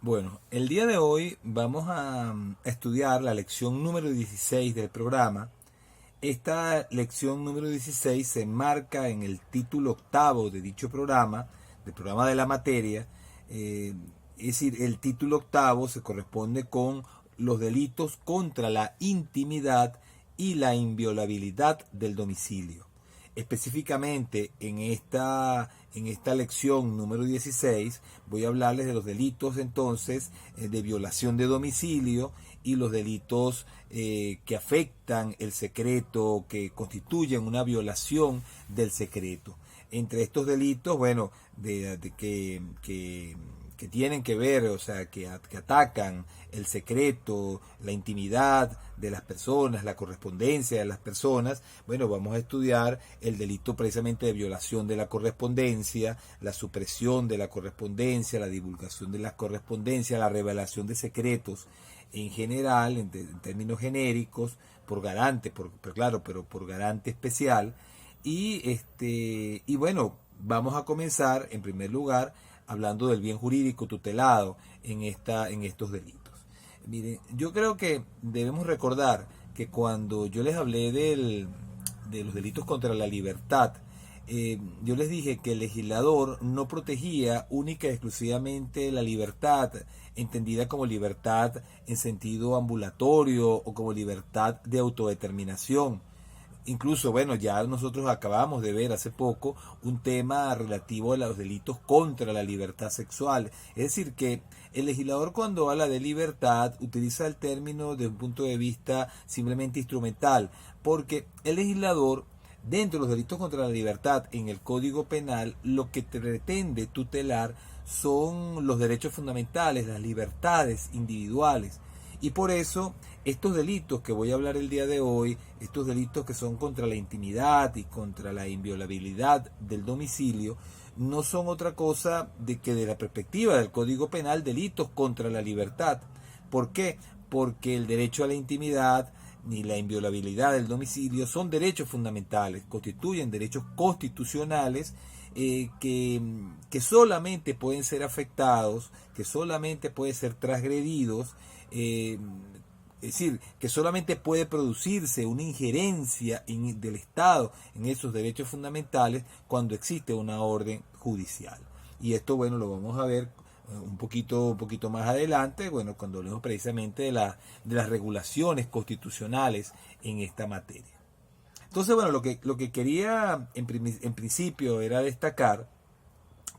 Bueno, el día de hoy vamos a estudiar la lección número 16 del programa. Esta lección número 16 se enmarca en el título octavo de dicho programa, del programa de la materia. Es decir, el título octavo se corresponde con los delitos contra la intimidad y la inviolabilidad del domicilio. Específicamente en esta lección número 16 voy a hablarles de los delitos entonces de violación de domicilio y los delitos que afectan el secreto, que constituyen una violación del secreto. Entre estos delitos, bueno, que tienen que ver, o sea, que atacan el secreto, la intimidad de las personas, la correspondencia de las personas, bueno, vamos a estudiar el delito precisamente de violación de la correspondencia, la supresión de la correspondencia, la divulgación de la correspondencia, la revelación de secretos en general, en términos genéricos, por garante, pero por garante especial. Y bueno, vamos a comenzar en primer lugar hablando del bien jurídico tutelado en estos delitos. Miren, yo creo que debemos recordar que cuando yo les hablé de los delitos contra la libertad, yo les dije que el legislador no protegía única y exclusivamente la libertad, entendida como libertad en sentido ambulatorio o como libertad de autodeterminación. Incluso, bueno, ya nosotros acabamos de ver hace poco un tema relativo a los delitos contra la libertad sexual. Es decir, que el legislador cuando habla de libertad utiliza el término desde un punto de vista simplemente instrumental, porque el legislador, dentro de los delitos contra la libertad en el Código Penal, lo que pretende tutelar son los derechos fundamentales, las libertades individuales. Y por eso estos delitos que voy a hablar el día de hoy, estos delitos que son contra la intimidad y contra la inviolabilidad del domicilio, no son otra cosa de que de la perspectiva del Código Penal, delitos contra la libertad. ¿Por qué? Porque el derecho a la intimidad ni la inviolabilidad del domicilio son derechos fundamentales, constituyen derechos constitucionales que solamente pueden ser afectados, que solamente pueden ser transgredidos, es decir, que solamente puede producirse una injerencia del Estado en esos derechos fundamentales cuando existe una orden judicial. Y esto, bueno, lo vamos a ver un poquito más adelante, bueno, cuando hablemos precisamente de las regulaciones constitucionales en esta materia. Entonces, bueno, lo que quería en principio era destacar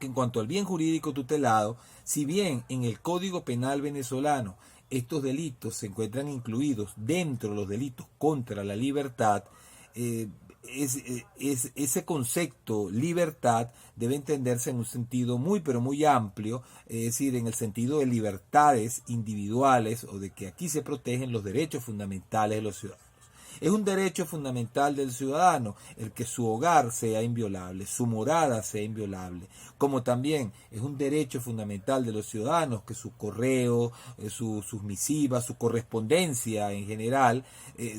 que en cuanto al bien jurídico tutelado, si bien en el Código Penal venezolano estos delitos se encuentran incluidos dentro de los delitos contra la libertad, eh, ese concepto libertad debe entenderse en un sentido muy pero muy amplio, es decir, en el sentido de libertades individuales o de que aquí se protegen los derechos fundamentales de los ciudadanos. Es un derecho fundamental del ciudadano el que su hogar sea inviolable, su morada sea inviolable, como también es un derecho fundamental de los ciudadanos que su correo, sus misivas, su correspondencia en general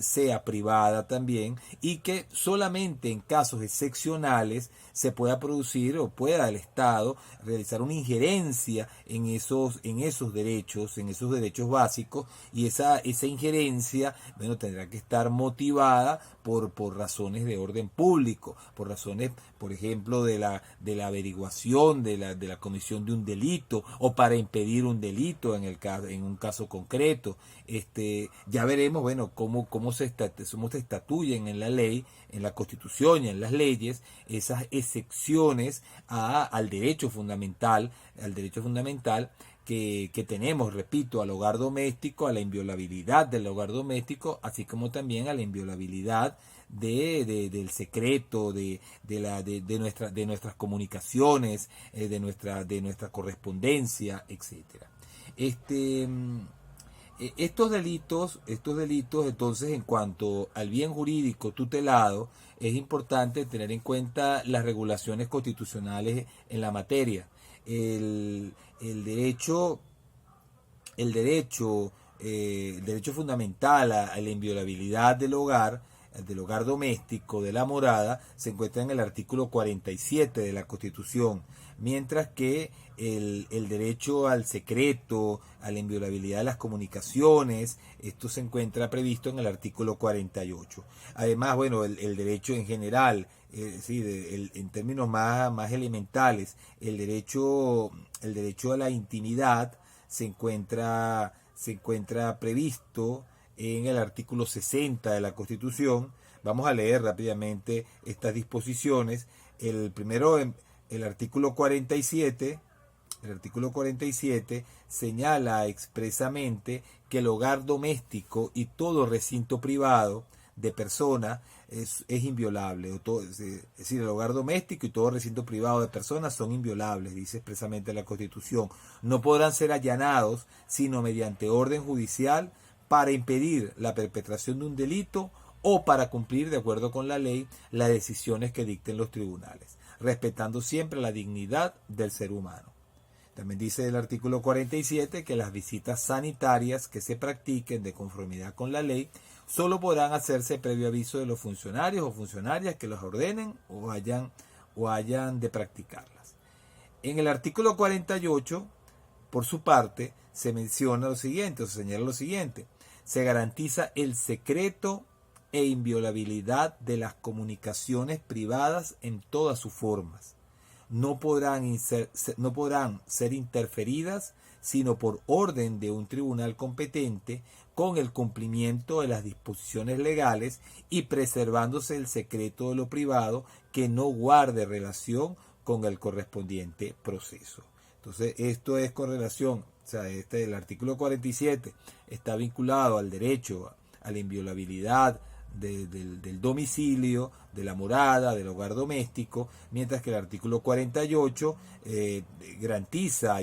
sea privada también y que solamente en casos excepcionales se pueda producir o pueda el Estado realizar una injerencia en esos derechos básicos y esa injerencia, bueno, tendrá que estar motivada por razones de orden público, por razones, por ejemplo, de la averiguación, de la comisión de un delito o para impedir un delito en un caso concreto. Ya veremos, bueno, cómo se estatuyen en la ley, en la Constitución y en las leyes esas excepciones al derecho fundamental que tenemos, repito, al hogar doméstico, a la inviolabilidad del hogar doméstico, así como también a la inviolabilidad del secreto, de nuestras comunicaciones, de nuestra correspondencia, etcétera. Este, estos delitos, entonces, en cuanto al bien jurídico tutelado, es importante tener en cuenta las regulaciones constitucionales en la materia. El, el derecho, el derecho fundamental a la inviolabilidad del hogar el del hogar doméstico, de la morada, se encuentra en el artículo 47 de la Constitución, mientras que el derecho al secreto, a la inviolabilidad de las comunicaciones, esto se encuentra previsto en el artículo 48. Además, bueno, el derecho en general, en términos más elementales, el derecho a la intimidad se encuentra previsto en el artículo 60 de la Constitución. Vamos a leer rápidamente estas disposiciones. El primero, el artículo 47, señala expresamente que el hogar doméstico y todo recinto privado de persona es inviolable. Es decir, el hogar doméstico y todo recinto privado de personas son inviolables, dice expresamente la Constitución. No podrán ser allanados sino mediante orden judicial para impedir la perpetración de un delito o para cumplir, de acuerdo con la ley, las decisiones que dicten los tribunales, respetando siempre la dignidad del ser humano. También dice el artículo 47 que las visitas sanitarias que se practiquen de conformidad con la ley solo podrán hacerse previo aviso de los funcionarios o funcionarias que los ordenen o hayan de practicarlas. En el artículo 48, por su parte, se menciona lo siguiente, o se señala lo siguiente: se garantiza el secreto e inviolabilidad de las comunicaciones privadas en todas sus formas. No podrán ser interferidas sino por orden de un tribunal competente, con el cumplimiento de las disposiciones legales y preservándose el secreto de lo privado que no guarde relación con el correspondiente proceso. Entonces, esto es con relación, el artículo 47 está vinculado al derecho a la inviolabilidad del domicilio, de la morada, del hogar doméstico, mientras que el artículo 48 garantiza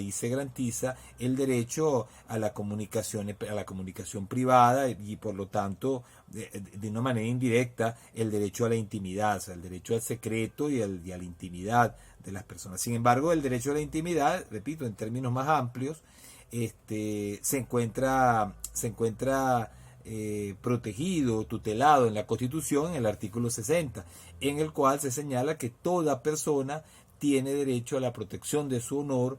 el derecho a la comunicación privada y por lo tanto de una manera indirecta el derecho a la intimidad, o sea, el derecho al secreto y a la intimidad de las personas. Sin embargo, el derecho a la intimidad, repito, en términos más amplios, se encuentra protegido, tutelado en la Constitución, en el artículo 60, en el cual se señala que toda persona tiene derecho a la protección de su honor,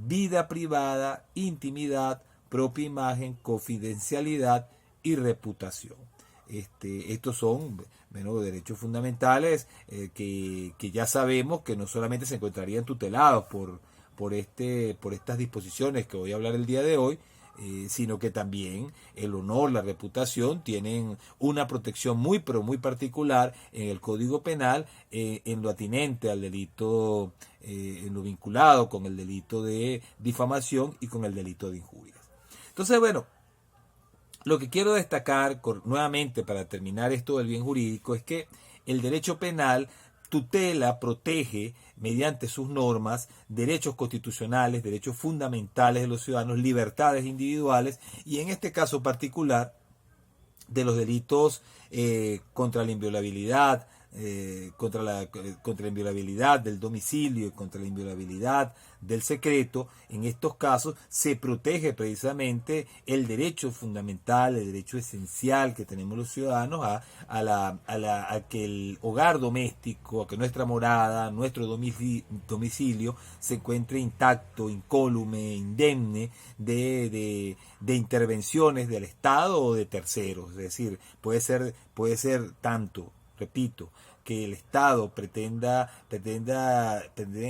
vida privada, intimidad, propia imagen, confidencialidad y reputación. Estos son derechos fundamentales que ya sabemos que no solamente se encontrarían tutelados por estas disposiciones que voy a hablar el día de hoy, sino que también el honor, la reputación tienen una protección muy particular en el Código Penal, en lo atinente al delito, en lo vinculado con el delito de difamación y con el delito de injurias. Entonces, bueno, lo que quiero destacar nuevamente para terminar esto del bien jurídico es que el derecho penal tutela, protege mediante sus normas derechos constitucionales, derechos fundamentales de los ciudadanos, libertades individuales y en este caso particular de los delitos contra la inviolabilidad, contra la inviolabilidad del domicilio y contra la inviolabilidad del secreto. En estos casos se protege precisamente el derecho fundamental, el derecho esencial que tenemos los ciudadanos a que el hogar doméstico, a que nuestra morada, nuestro domicilio se encuentre intacto, incólume, indemne de intervenciones del Estado o de terceros. Es decir, puede ser tanto, repito, que el Estado pretenda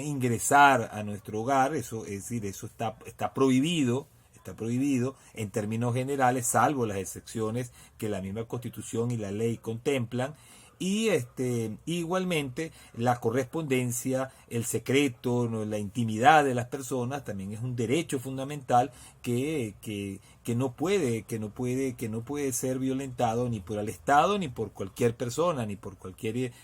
ingresar a nuestro hogar, eso está prohibido en términos generales, salvo las excepciones que la misma Constitución y la ley contemplan. Y igualmente la correspondencia, el secreto, la intimidad de las personas también es un derecho fundamental que no puede ser violentado ni por el Estado ni por cualquier persona ni por cualquier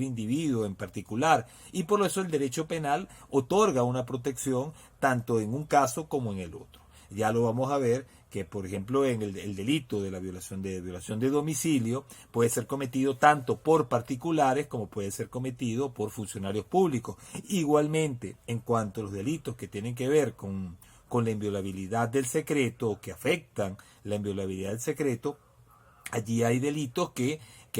individuo en particular. Y por eso el derecho penal otorga una protección tanto en un caso como en el otro. Ya lo vamos a ver que, por ejemplo, en el delito de la violación de domicilio puede ser cometido tanto por particulares como puede ser cometido por funcionarios públicos. Igualmente, en cuanto a los delitos que tienen que ver con la inviolabilidad del secreto o que afectan la inviolabilidad del secreto, allí hay delitos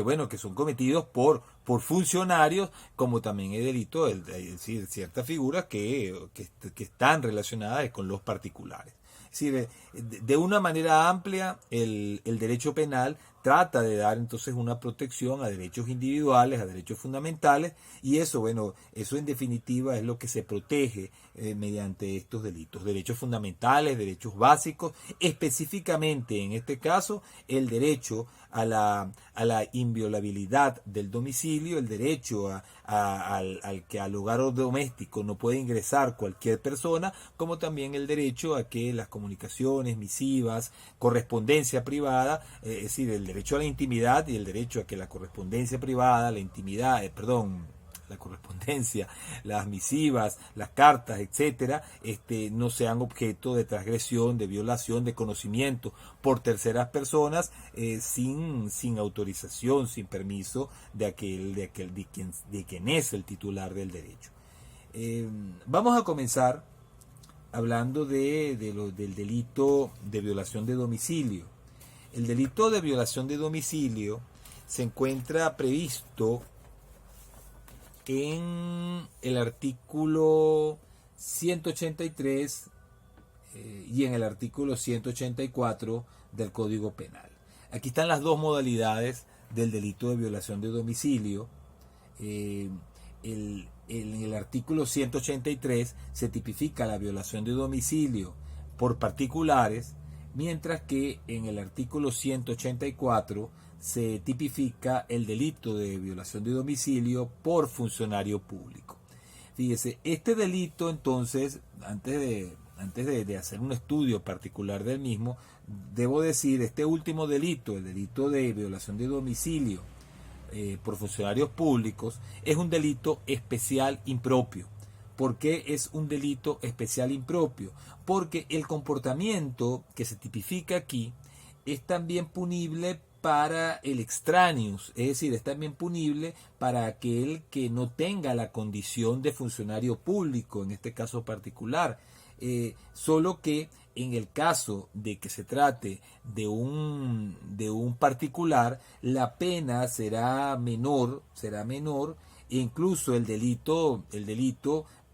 bueno, que son cometidos por funcionarios, como también hay delitos, es decir, ciertas figuras que están relacionadas con los particulares. Es decir, de una manera amplia, el derecho penal trata de dar entonces una protección a derechos individuales, a derechos fundamentales, y eso, bueno, eso en definitiva es lo que se protege mediante estos delitos. Derechos fundamentales, derechos básicos, específicamente en este caso el derecho a la inviolabilidad del domicilio, el derecho al que al hogar doméstico no puede ingresar cualquier persona, como también el derecho a que las comunicaciones, misivas, correspondencia privada, es decir, el derecho a la intimidad y el derecho a que la correspondencia privada, la intimidad, la correspondencia, las misivas, las cartas, etcétera, no sean objeto de transgresión, de violación, de conocimiento por terceras personas sin autorización, sin permiso de quien es el titular del derecho. Vamos a comenzar hablando del delito de violación de domicilio. El delito de violación de domicilio se encuentra previsto en el artículo 183 y en el artículo 184 del Código Penal. Aquí están las dos modalidades del delito de violación de domicilio. En el artículo 183 se tipifica la violación de domicilio por particulares, mientras que en el artículo 184 se tipifica el delito de violación de domicilio por funcionario público. Fíjese, este delito entonces, antes de hacer un estudio particular del mismo, debo decir, este último delito, el delito de violación de domicilio por funcionarios públicos, es un delito especial impropio. ¿Por qué es un delito especial impropio? Porque el comportamiento que se tipifica aquí es también punible para el extraneus, es decir, es también punible para aquel que no tenga la condición de funcionario público, en este caso particular, solo que en el caso de que se trate de un particular, la pena será menor, e incluso el delito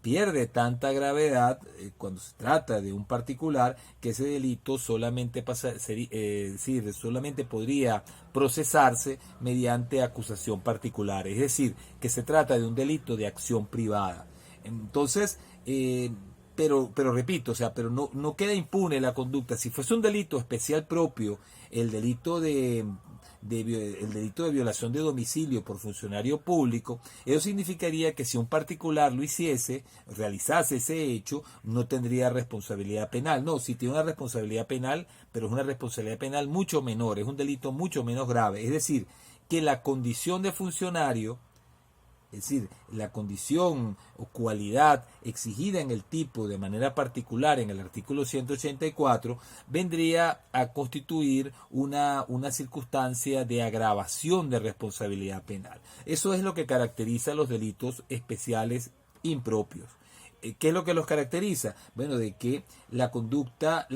pierde tanta gravedad cuando se trata de un particular, que ese delito solamente solamente podría procesarse mediante acusación particular, es decir, que se trata de un delito de acción privada. Entonces, pero repito, pero no queda impune la conducta. Si fuese un delito especial propio, el delito de violación de domicilio por funcionario público, eso significaría que si un particular lo realizase ese hecho, no tendría responsabilidad penal. No, sí tiene una responsabilidad penal, pero es una responsabilidad penal mucho menor, es un delito mucho menos grave. Es decir, que la condición de funcionario, es decir, la condición o cualidad exigida en el tipo de manera particular en el artículo 184 vendría a constituir una circunstancia de agravación de responsabilidad penal. Eso es lo que caracteriza los delitos especiales impropios. ¿Qué es lo que los caracteriza? Bueno, de que la conducta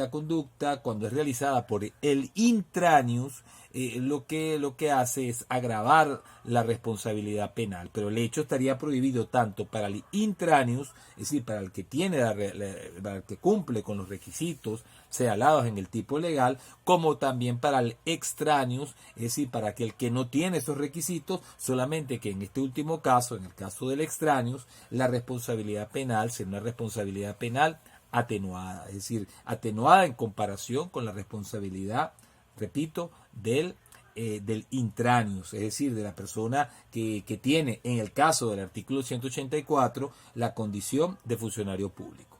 cuando es realizada por el intranius, lo que hace es agravar la responsabilidad penal, pero el hecho estaría prohibido tanto para el intranius, es decir, para el que tiene para el que cumple con los requisitos señalados en el tipo legal, como también para el extraneus, es decir, para aquel que no tiene esos requisitos, solamente que en este último caso, en el caso del extraneus, la responsabilidad penal será una responsabilidad penal atenuada, es decir, atenuada en comparación con la responsabilidad, repito, del intranius, es decir, de la persona que tiene, en el caso del artículo 184, la condición de funcionario público.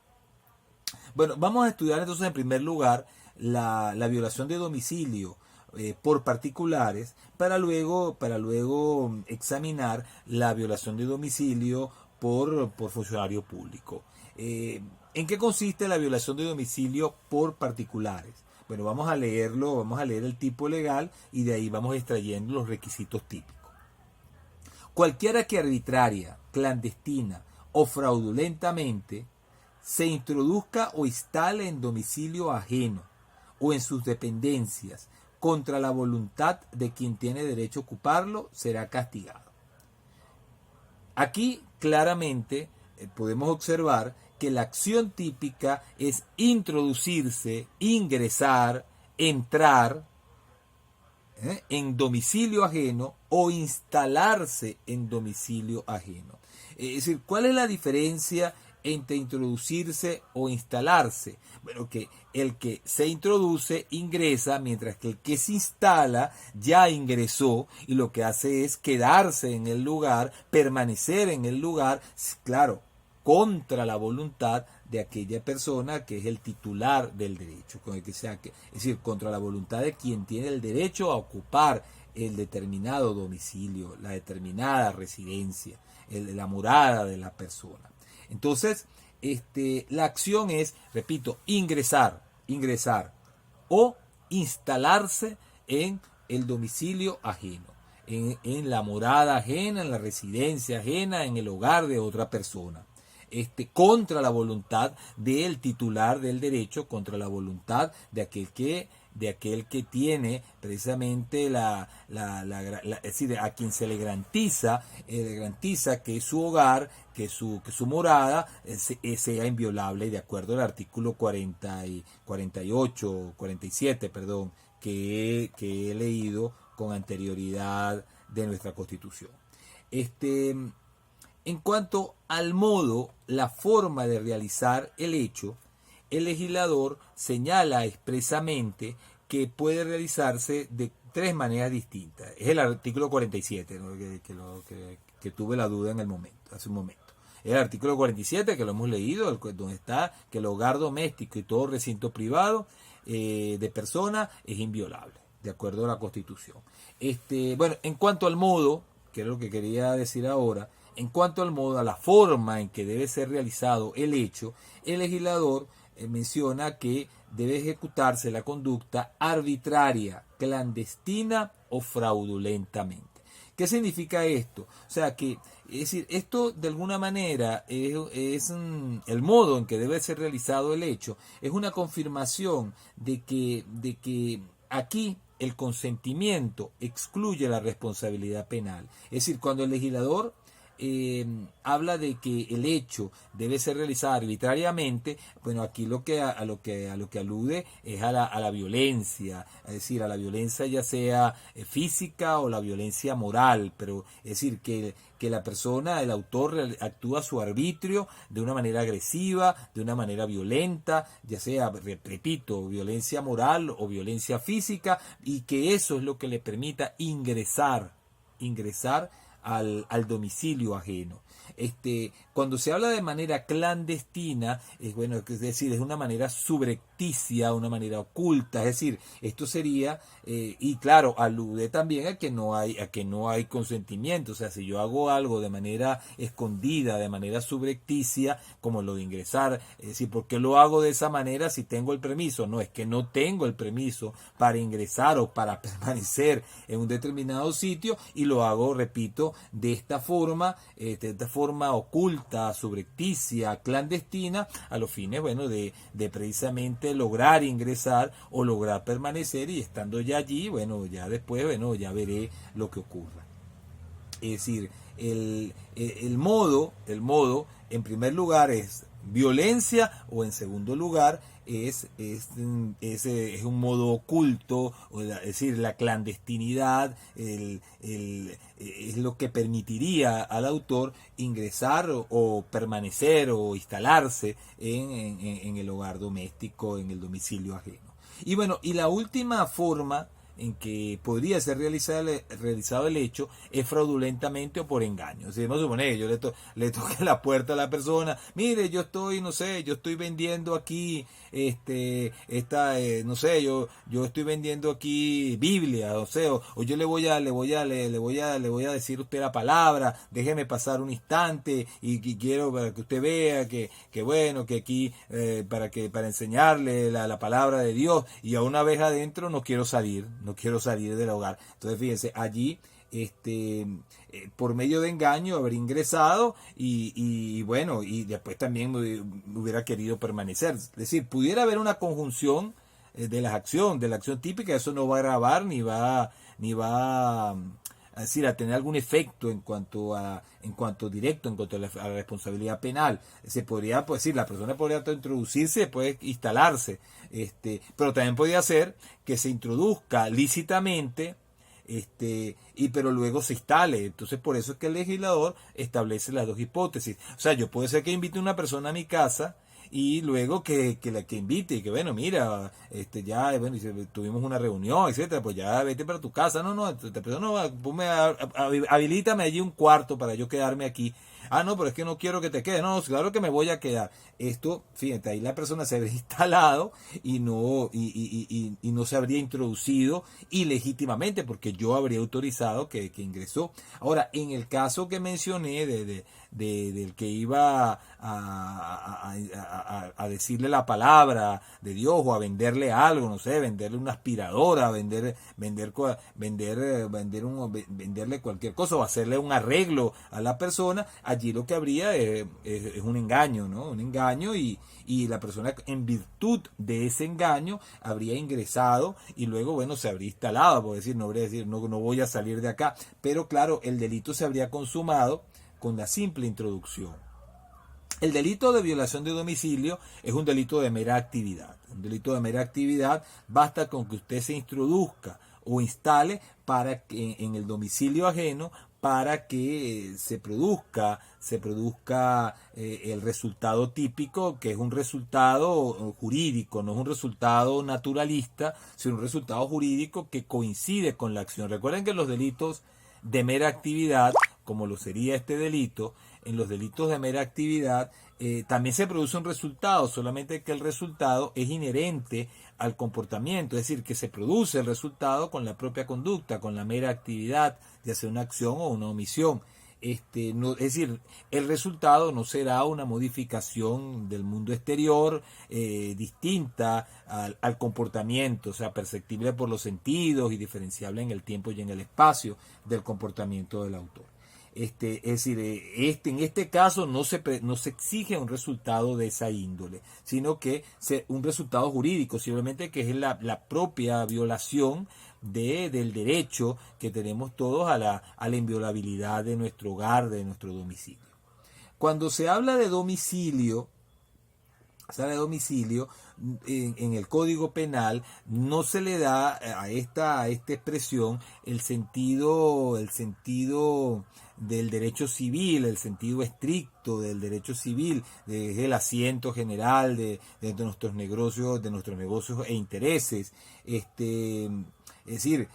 Bueno, vamos a estudiar entonces en primer lugar la violación de domicilio por particulares para luego examinar la violación de domicilio por funcionario público. ¿En qué consiste la violación de domicilio por particulares? Bueno, vamos a leer el tipo legal y de ahí vamos extrayendo los requisitos típicos. Cualquiera que arbitraria, clandestina o fraudulentamente se introduzca o instale en domicilio ajeno o en sus dependencias contra la voluntad de quien tiene derecho a ocuparlo, será castigado. Aquí claramente podemos observar que la acción típica es introducirse, ingresar, entrar en domicilio ajeno o instalarse en domicilio ajeno. Es decir, ¿cuál es la diferencia entre introducirse o instalarse? Bueno, que el que se introduce ingresa, mientras que el que se instala ya ingresó y lo que hace es quedarse en el lugar, permanecer en el lugar, claro, contra la voluntad de aquella persona que es el titular del derecho, con el que sea, es decir, contra la voluntad de quien tiene el derecho a ocupar el determinado domicilio, la determinada residencia, la morada de la persona. Entonces, la acción es, repito, ingresar o instalarse en el domicilio ajeno, en la morada ajena, en la residencia ajena, en el hogar de otra persona. Contra la voluntad del titular del derecho, contra la voluntad de aquel que tiene precisamente es decir, a quien se le garantiza que su hogar, que su morada sea inviolable, de acuerdo al artículo 47, perdón, que he leído con anterioridad de nuestra Constitución. En cuanto al modo, la forma de realizar el hecho, el legislador señala expresamente que puede realizarse de tres maneras distintas. Es el artículo 47, ¿no? que tuve la duda hace un momento. Es el artículo 47, que lo hemos leído, donde está que el hogar doméstico y todo recinto privado de persona es inviolable, de acuerdo a la Constitución. Bueno, en cuanto al modo, que es lo que quería decir ahora, en cuanto al modo, a la forma en que debe ser realizado el hecho, el legislador menciona que debe ejecutarse la conducta arbitraria, clandestina o fraudulentamente. ¿Qué significa esto? O sea que, es decir, esto de alguna manera es el modo en que debe ser realizado el hecho, es una confirmación de que aquí el consentimiento excluye la responsabilidad penal. Es decir, cuando el legislador habla de que el hecho debe ser realizado arbitrariamente, bueno, aquí a lo que alude es a la violencia, es decir, a la violencia ya sea física o la violencia moral, pero es decir, que la persona, el autor, actúa a su arbitrio de una manera agresiva, de una manera violenta, ya sea, repito, violencia moral o violencia física, y que eso es lo que le permita ingresar al domicilio ajeno. Cuando se habla de manera clandestina, es decir, es una manera subrepticia, una manera oculta, es decir, esto sería, y claro, alude también a que no hay consentimiento. O sea, si yo hago algo de manera escondida, de manera subrepticia, como lo de ingresar, es decir, ¿por qué lo hago de esa manera si tengo el permiso? No, es que no tengo el permiso para ingresar o para permanecer en un determinado sitio, y lo hago, repito, de esta forma oculta, subrepticia, clandestina, a los fines, bueno, de precisamente lograr ingresar o lograr permanecer, y estando ya allí, bueno, ya después, bueno, ya veré lo que ocurra. Es decir, el modo, en primer lugar, es violencia, o en segundo lugar es un modo oculto, es decir, la clandestinidad es lo que permitiría al autor ingresar o permanecer o instalarse en el hogar doméstico, en el domicilio ajeno. Y bueno, y la última forma en que podría ser realizado el hecho es fraudulentamente o por engaño. Si vamos a suponer que yo le toque la puerta a la persona, mire, yo estoy vendiendo aquí no sé, yo estoy vendiendo aquí Biblia, o yo le voy a decir a usted la palabra, déjeme pasar un instante y quiero para que usted vea que bueno, que aquí para enseñarle la palabra de Dios, y a una vez adentro no quiero salir del hogar. Entonces fíjense, allí por medio de engaño haber ingresado y bueno, y después también hubiera querido permanecer. Es decir, pudiera haber una conjunción de la acción típica, eso no va a grabar ni va a decir, a tener algún efecto en cuanto directo, en cuanto a la responsabilidad penal. Se podría, pues decir, la persona podría introducirse, después instalarse, pero también podría ser que se introduzca lícitamente, pero luego se instale. Entonces, por eso es que el legislador establece las dos hipótesis. O sea, yo puede ser que invite a una persona a mi casa y luego que la que invite y que bueno, mira, ya, bueno, tuvimos una reunión, etcétera, pues ya vete para tu casa. No, pero no, habilítame allí un cuarto para yo quedarme aquí. Ah, no, pero es que no quiero que te quedes. No, claro que me voy a quedar. Esto, fíjate, ahí la persona se habría instalado y no se habría introducido ilegítimamente porque yo habría autorizado que ingresó. Ahora, en el caso que mencioné del que iba a decirle la palabra de Dios o a venderle algo, no sé, venderle una aspiradora, venderle cualquier cosa o hacerle un arreglo a la persona, allí lo que habría es un engaño, ¿no? Un engaño y la persona en virtud de ese engaño habría ingresado y luego, bueno, se habría instalado, por decir, no voy a salir de acá, pero claro, el delito se habría consumado con la simple introducción. El delito de violación de domicilio es un delito de mera actividad. Un delito de mera actividad basta con que usted se introduzca o instale para que en el domicilio ajeno para que se produzca el resultado típico, que es un resultado jurídico, no es un resultado naturalista, sino un resultado jurídico que coincide con la acción. Recuerden que los delitos de mera actividad, como lo sería este delito, en los delitos de mera actividad también se produce un resultado, solamente que el resultado es inherente al comportamiento, es decir, que se produce el resultado con la propia conducta, con la mera actividad, ya sea una acción o una omisión. Es decir, el resultado no será una modificación del mundo exterior distinta al comportamiento, o sea, perceptible por los sentidos y diferenciable en el tiempo y en el espacio del comportamiento del autor. Es decir, en este caso no se exige un resultado de esa índole, sino que un resultado jurídico, simplemente que es la propia violación del derecho que tenemos todos a la inviolabilidad de nuestro hogar, de nuestro domicilio. Cuando se habla de domicilio, en el Código Penal no se le da a esta expresión el sentido del derecho civil, el sentido estricto del derecho civil, el asiento general de nuestros negocios, e intereses. Es decir,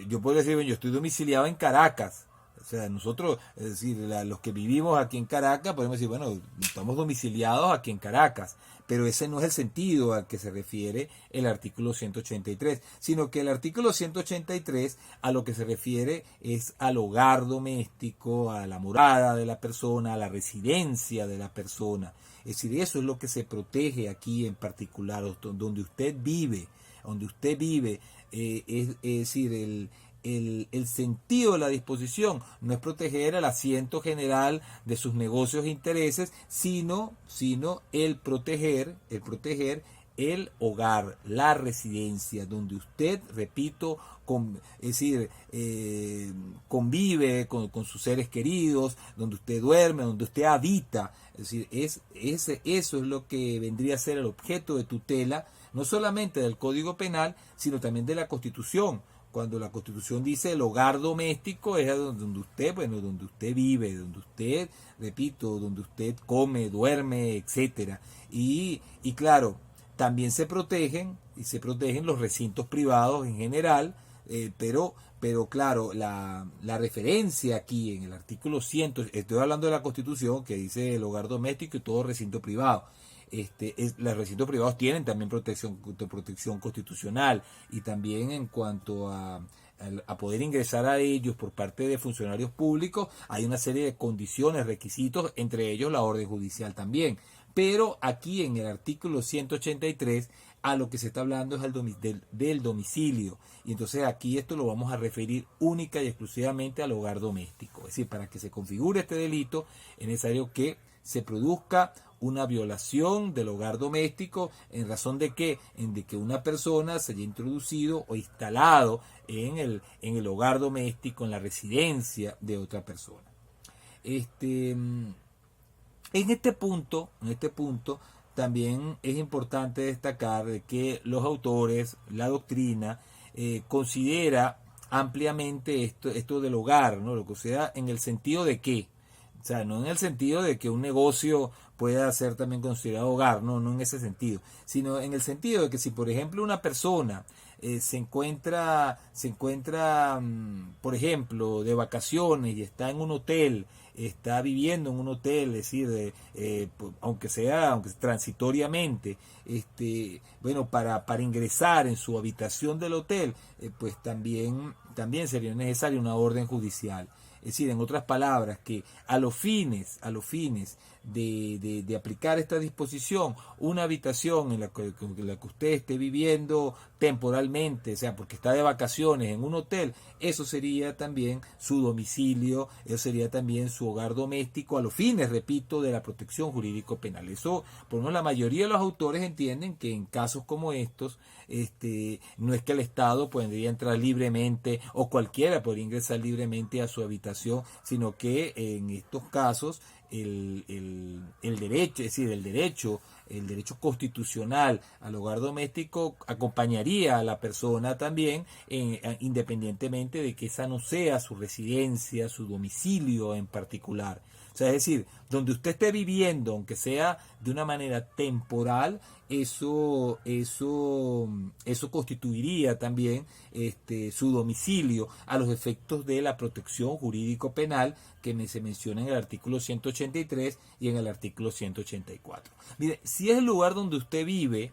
yo puedo decir, bueno, yo estoy domiciliado en Caracas. O sea, nosotros, es decir, los que vivimos aquí en Caracas, podemos decir, bueno, estamos domiciliados aquí en Caracas, pero ese no es el sentido al que se refiere el artículo 183, sino que el artículo 183 a lo que se refiere es al hogar doméstico, a la morada de la persona, a la residencia de la persona. Es decir, eso es lo que se protege aquí en particular, donde usted vive, es decir, el sentido de la disposición no es proteger el asiento general de sus negocios e intereses, sino el proteger el hogar, la residencia, donde usted, repito, convive con sus seres queridos, donde usted duerme, donde usted habita. Es decir, eso es lo que vendría a ser el objeto de tutela, no solamente del Código Penal, sino también de la Constitución. Cuando la Constitución dice el hogar doméstico es donde usted, donde usted vive, donde usted, repito, donde usted come, duerme, etcétera. Y claro, también se protegen los recintos privados en general, pero claro, la referencia aquí en el artículo 100, estoy hablando de la Constitución que dice el hogar doméstico y todo recinto privado. Los recintos privados tienen también protección constitucional y también en cuanto a poder ingresar a ellos por parte de funcionarios públicos hay una serie de condiciones, requisitos, entre ellos la orden judicial también. Pero aquí en el artículo 183 a lo que se está hablando es del domicilio. Y entonces aquí esto lo vamos a referir única y exclusivamente al hogar doméstico. Es decir, para que se configure este delito es necesario que se produzca una violación del hogar doméstico en razón de que una persona se haya introducido o instalado en el hogar doméstico, en la residencia de otra persona. En este punto también es importante destacar de que los autores, la doctrina, considera ampliamente esto del hogar, ¿no? Lo que sea en el sentido de que, o sea, no en el sentido de que un negocio pueda ser también considerado hogar, no en ese sentido, sino en el sentido de que si, por ejemplo, una persona se encuentra, por ejemplo, de vacaciones y está en un hotel, está viviendo en un hotel, es decir, aunque transitoriamente, bueno, para ingresar en su habitación del hotel, pues también sería necesaria una orden judicial. Es decir, en otras palabras, que a los fines de aplicar esta disposición, una habitación en la que usted esté viviendo temporalmente, o sea, porque está de vacaciones en un hotel, eso sería también su domicilio, eso sería también su hogar doméstico, a los fines, repito, de la protección jurídico penal. Eso, por lo menos la mayoría de los autores entienden que en casos como estos, no es que el Estado podría entrar libremente o cualquiera podría ingresar libremente a su habitación, sino que en estos casos el derecho, es decir, el derecho constitucional al hogar doméstico acompañaría a la persona también, independientemente de que esa no sea su residencia, su domicilio en particular. O sea, es decir, donde usted esté viviendo, aunque sea de una manera temporal, eso constituiría también su domicilio a los efectos de la protección jurídico penal que se menciona en el artículo 183 y en el artículo 184. Mire, si es el lugar donde usted vive,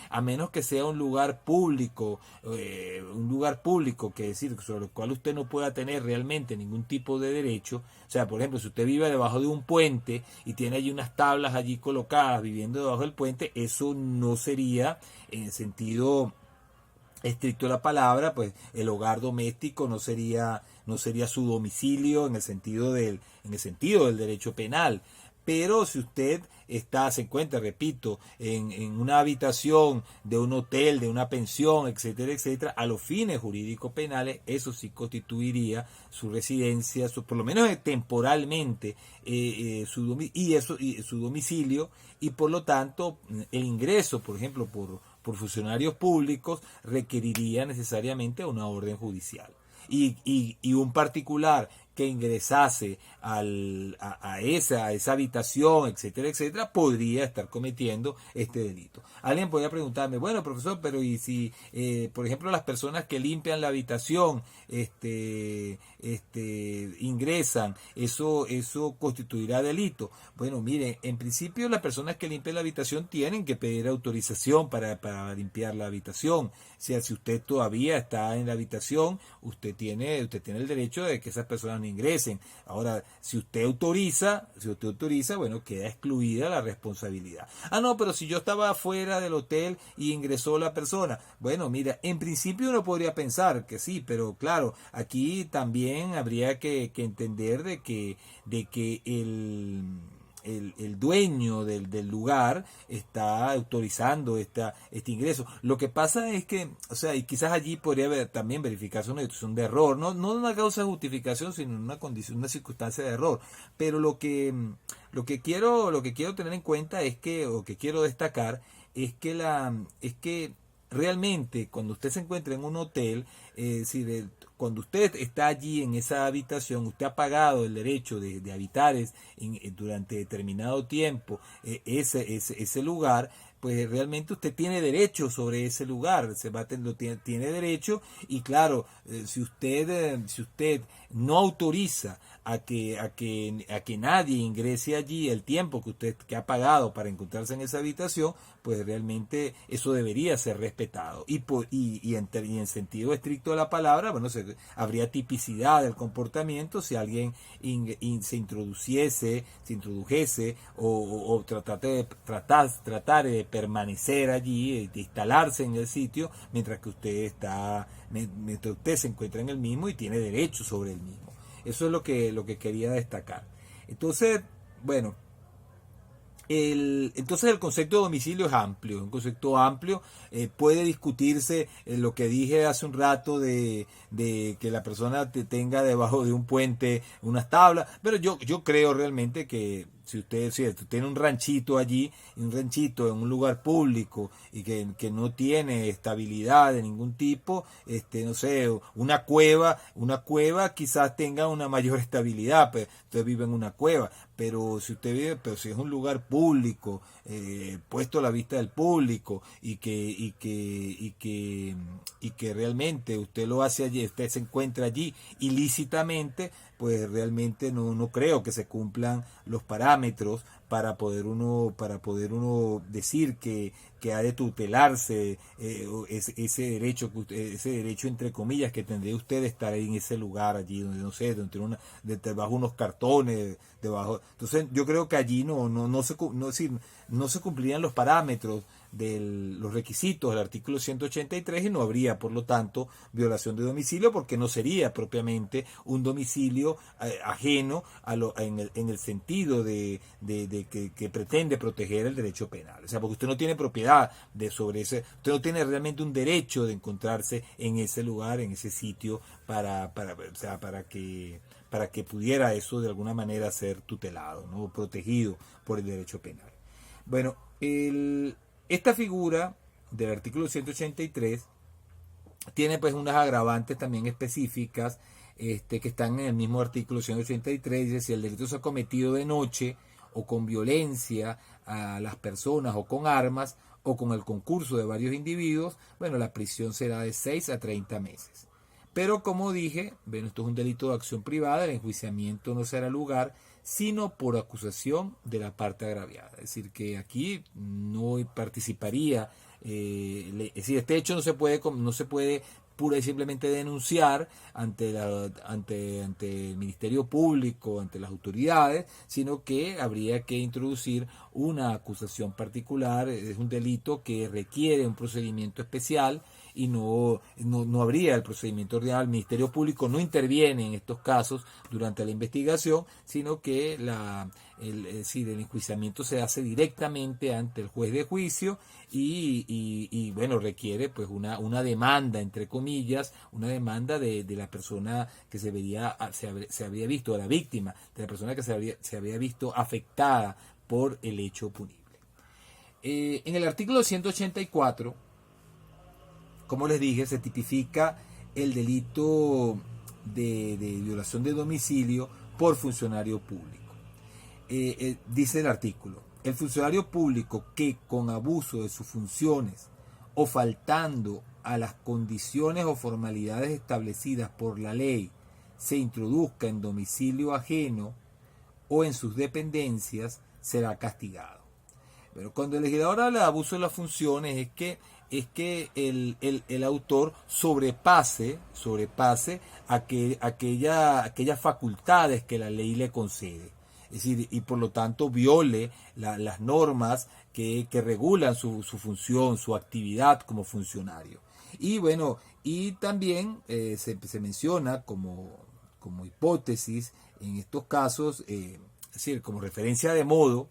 a menos que sea un lugar público, que decir, sobre el cual usted no pueda tener realmente ningún tipo de derecho, o sea, por ejemplo, si usted vive debajo de un puente y tiene allí unas tablas allí colocadas viviendo debajo del puente, eso no sería, en el sentido estricto de la palabra, pues el hogar doméstico no sería su domicilio en el sentido del derecho penal. Pero si usted se encuentra, repito, en una habitación de un hotel, de una pensión, etcétera, etcétera, a los fines jurídicos penales, eso sí constituiría su residencia, por lo menos temporalmente, su domicilio, y por lo tanto el ingreso, por ejemplo, por funcionarios públicos, requeriría necesariamente una orden judicial. Y un particular que ingresase a esa habitación, etcétera, etcétera, podría estar cometiendo este delito. Alguien podría preguntarme, bueno, profesor, pero ¿y si, por ejemplo, las personas que limpian la habitación ingresan, eso constituirá delito? Bueno, miren, en principio las personas que limpian la habitación tienen que pedir autorización para limpiar la habitación. O sea, si usted todavía está en la habitación, usted tiene el derecho de que esas personas no ingresen. Ahora, si usted autoriza, bueno, queda excluida la responsabilidad. Ah, no, pero si yo estaba fuera del hotel y ingresó la persona. Bueno, mira, en principio uno podría pensar que sí, pero claro, aquí también habría que entender de que el dueño del lugar está autorizando este ingreso. Lo que pasa es que, o sea, y quizás allí podría también verificarse una situación de error, no una causa de justificación, sino una condición, una circunstancia de error. Pero lo que quiero tener en cuenta es que quiero destacar es que realmente cuando usted se encuentra en un hotel, cuando usted está allí en esa habitación, usted ha pagado el derecho de habitar durante determinado tiempo ese lugar, pues realmente usted tiene derecho sobre ese lugar, tiene derecho, y claro, si usted no autoriza a que nadie ingrese allí el tiempo que ha pagado para encontrarse en esa habitación, pues realmente eso debería ser respetado. Y en sentido estricto de la palabra, bueno, habría tipicidad del comportamiento si alguien se introdujese o tratara de permanecer allí, de instalarse en el sitio, mientras usted se encuentra en el mismo y tiene derecho sobre el mismo. Eso es lo que quería destacar. Entonces, bueno, Entonces el concepto de domicilio es amplio, un concepto amplio, puede discutirse lo que dije hace un rato de que la persona te tenga debajo de un puente unas tablas, pero yo creo realmente que si usted tiene un ranchito allí, un ranchito en un lugar público y que no tiene estabilidad de ningún tipo, no sé, una cueva quizás tenga una mayor estabilidad, pero usted vive en una cueva, pero si es un lugar público, puesto a la vista del público y que realmente usted lo hace allí, usted se encuentra allí ilícitamente, pues realmente no creo que se cumplan los parámetros para poder uno decir que ha de tutelarse ese derecho entre comillas que tendría usted de estar en ese lugar allí donde no sé, debajo unos cartones, debajo. Entonces yo creo que allí no se cumplirían los parámetros de los requisitos del artículo 183 y no habría, por lo tanto, violación de domicilio porque no sería propiamente un domicilio ajeno en el sentido de que pretende proteger el derecho penal. O sea, porque usted no tiene propiedad sobre ese, usted no tiene realmente un derecho de encontrarse en ese lugar, en ese sitio, o sea, para que pudiera eso de alguna manera ser tutelado, ¿no? Protegido por el derecho penal. Bueno, esta figura del artículo 183 tiene pues unas agravantes también específicas que están en el mismo artículo 183. Dice: si el delito se ha cometido de noche o con violencia a las personas o con armas o con el concurso de varios individuos, bueno, la prisión será de 6 a 30 meses. Pero como dije, bueno, esto es un delito de acción privada, el enjuiciamiento no será lugar sino por acusación de la parte agraviada. Es decir, que aquí no participaría, es decir, este hecho no se puede pura y simplemente denunciar ante el Ministerio Público, ante las autoridades, sino que habría que introducir una acusación particular. Es un delito que requiere un procedimiento especial y no habría el procedimiento real. El Ministerio Público no interviene en estos casos durante la investigación, sino que el enjuiciamiento se hace directamente ante el juez de juicio y bueno, requiere pues una demanda, entre comillas, una demanda de la persona que se habría visto, de la víctima, de la persona que se había visto afectada por el hecho punible. En el artículo 184, como les dije, se tipifica el delito de violación de domicilio por funcionario público. Dice el artículo: el funcionario público que con abuso de sus funciones o faltando a las condiciones o formalidades establecidas por la ley se introduzca en domicilio ajeno o en sus dependencias será castigado. Pero cuando el legislador habla de abuso de las funciones es que el autor sobrepase aquellas facultades que la ley le concede. Es decir, y por lo tanto viole las normas que regulan su función, su actividad como funcionario. Y bueno, y también se menciona como hipótesis en estos casos, es decir, como referencia de modo,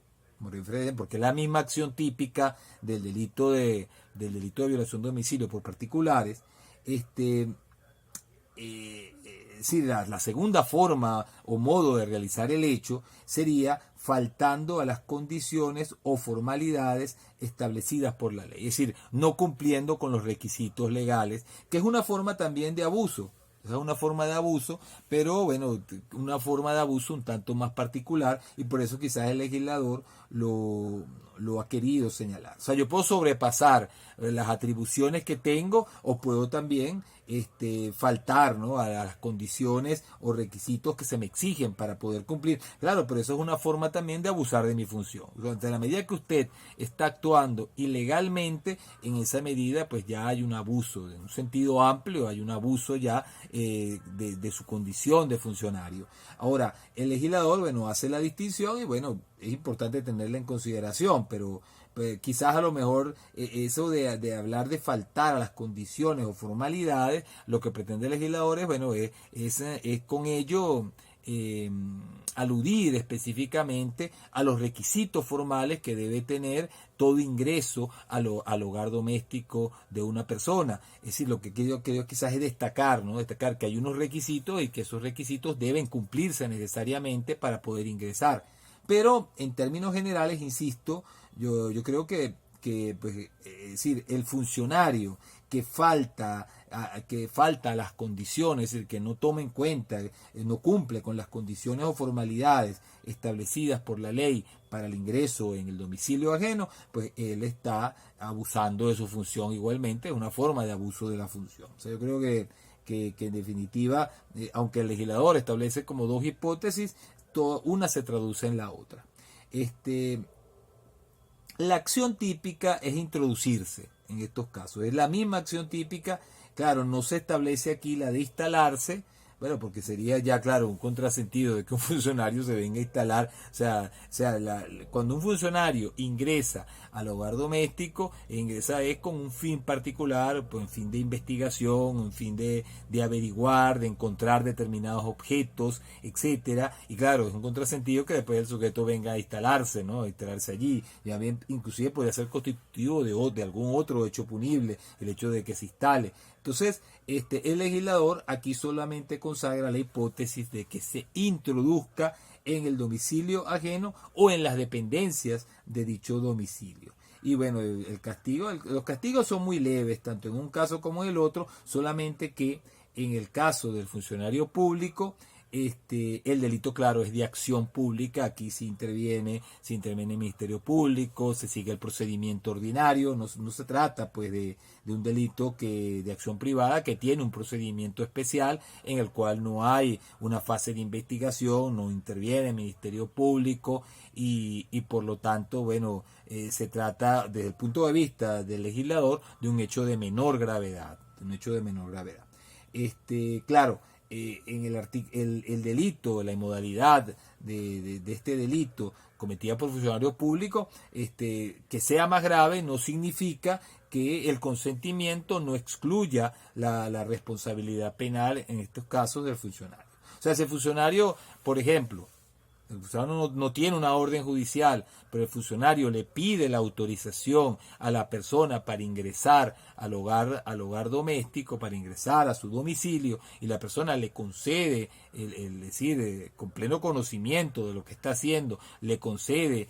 porque es la misma acción típica del delito de violación de domicilio por particulares. Sí, la segunda forma o modo de realizar el hecho sería faltando a las condiciones o formalidades establecidas por la ley, es decir, no cumpliendo con los requisitos legales, que es una forma también de abuso. Es una forma de abuso, pero bueno, una forma de abuso un tanto más particular, y por eso quizás el legislador lo ha querido señalar. O sea, yo puedo sobrepasar las atribuciones que tengo o puedo también faltar, ¿no?, a las condiciones o requisitos que se me exigen para poder cumplir. Claro, pero eso es una forma también de abusar de mi función. Durante la medida que usted está actuando ilegalmente, en esa medida pues ya hay un abuso, en un sentido amplio hay un abuso ya de su condición de funcionario. Ahora, el legislador, bueno, hace la distinción y bueno, es importante tenerla en consideración, pero quizás a lo mejor eso de hablar de faltar a las condiciones o formalidades, lo que pretende el legislador es, bueno, es con ello aludir específicamente a los requisitos formales que debe tener todo ingreso al hogar doméstico de una persona. Es decir, lo que quiero quizás es destacar, ¿no? Destacar que hay unos requisitos y que esos requisitos deben cumplirse necesariamente para poder ingresar. Pero en términos generales, insisto, yo creo que pues, es decir, el funcionario que falta a las condiciones, es decir, que no toma en cuenta, no cumple con las condiciones o formalidades establecidas por la ley para el ingreso en el domicilio ajeno, pues él está abusando de su función igualmente, es una forma de abuso de la función. O sea, yo creo que en definitiva, aunque el legislador establece como dos hipótesis, una se traduce en la otra. La acción típica es introducirse en estos casos. Es la misma acción típica. Claro, no se establece aquí la de instalarse, bueno, porque sería ya, claro, un contrasentido de que un funcionario se venga a instalar. Cuando un funcionario ingresa al hogar doméstico, ingresa es con un fin particular, pues en fin de investigación, en fin de averiguar, de encontrar determinados objetos, etcétera. Y claro, es un contrasentido que después el sujeto venga a instalarse, ¿no? A instalarse allí. Ya bien, inclusive puede ser constitutivo de algún otro hecho punible, el hecho de que se instale. Entonces, el legislador aquí solamente consagra la hipótesis de que se introduzca en el domicilio ajeno o en las dependencias de dicho domicilio. Y bueno, el castigo, los castigos son muy leves, tanto en un caso como en el otro, solamente que en el caso del funcionario público, el delito, claro, es de acción pública. Aquí se interviene el Ministerio Público, se sigue el procedimiento ordinario. No se trata pues de un delito de acción privada que tiene un procedimiento especial en el cual no hay una fase de investigación, no interviene el Ministerio Público y por lo tanto, bueno, se trata desde el punto de vista del legislador de un hecho de menor gravedad, claro, en el delito, la inmodalidad de este delito cometida por funcionarios públicos, que sea más grave no significa que el consentimiento no excluya la responsabilidad penal en estos casos del funcionario. O sea, si el funcionario, por ejemplo, el funcionario no tiene una orden judicial, pero el funcionario le pide la autorización a la persona para ingresar al hogar doméstico, para ingresar a su domicilio, y la persona le concede, decir, con pleno conocimiento de lo que está haciendo, le concede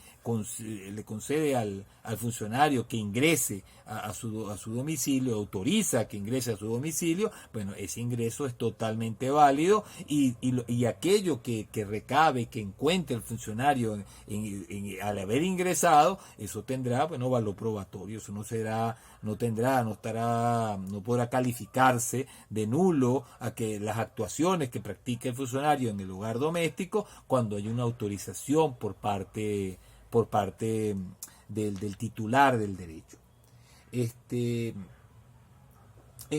al funcionario que ingrese a su domicilio, autoriza que ingrese a su domicilio, bueno, ese ingreso es totalmente válido y aquello que recabe, que encuentre el funcionario al haber ingresado, eso tendrá, bueno, valor probatorio. Eso no podrá calificarse de nulo a que las actuaciones que practica el funcionario en el hogar doméstico cuando hay una autorización por parte del titular del derecho. En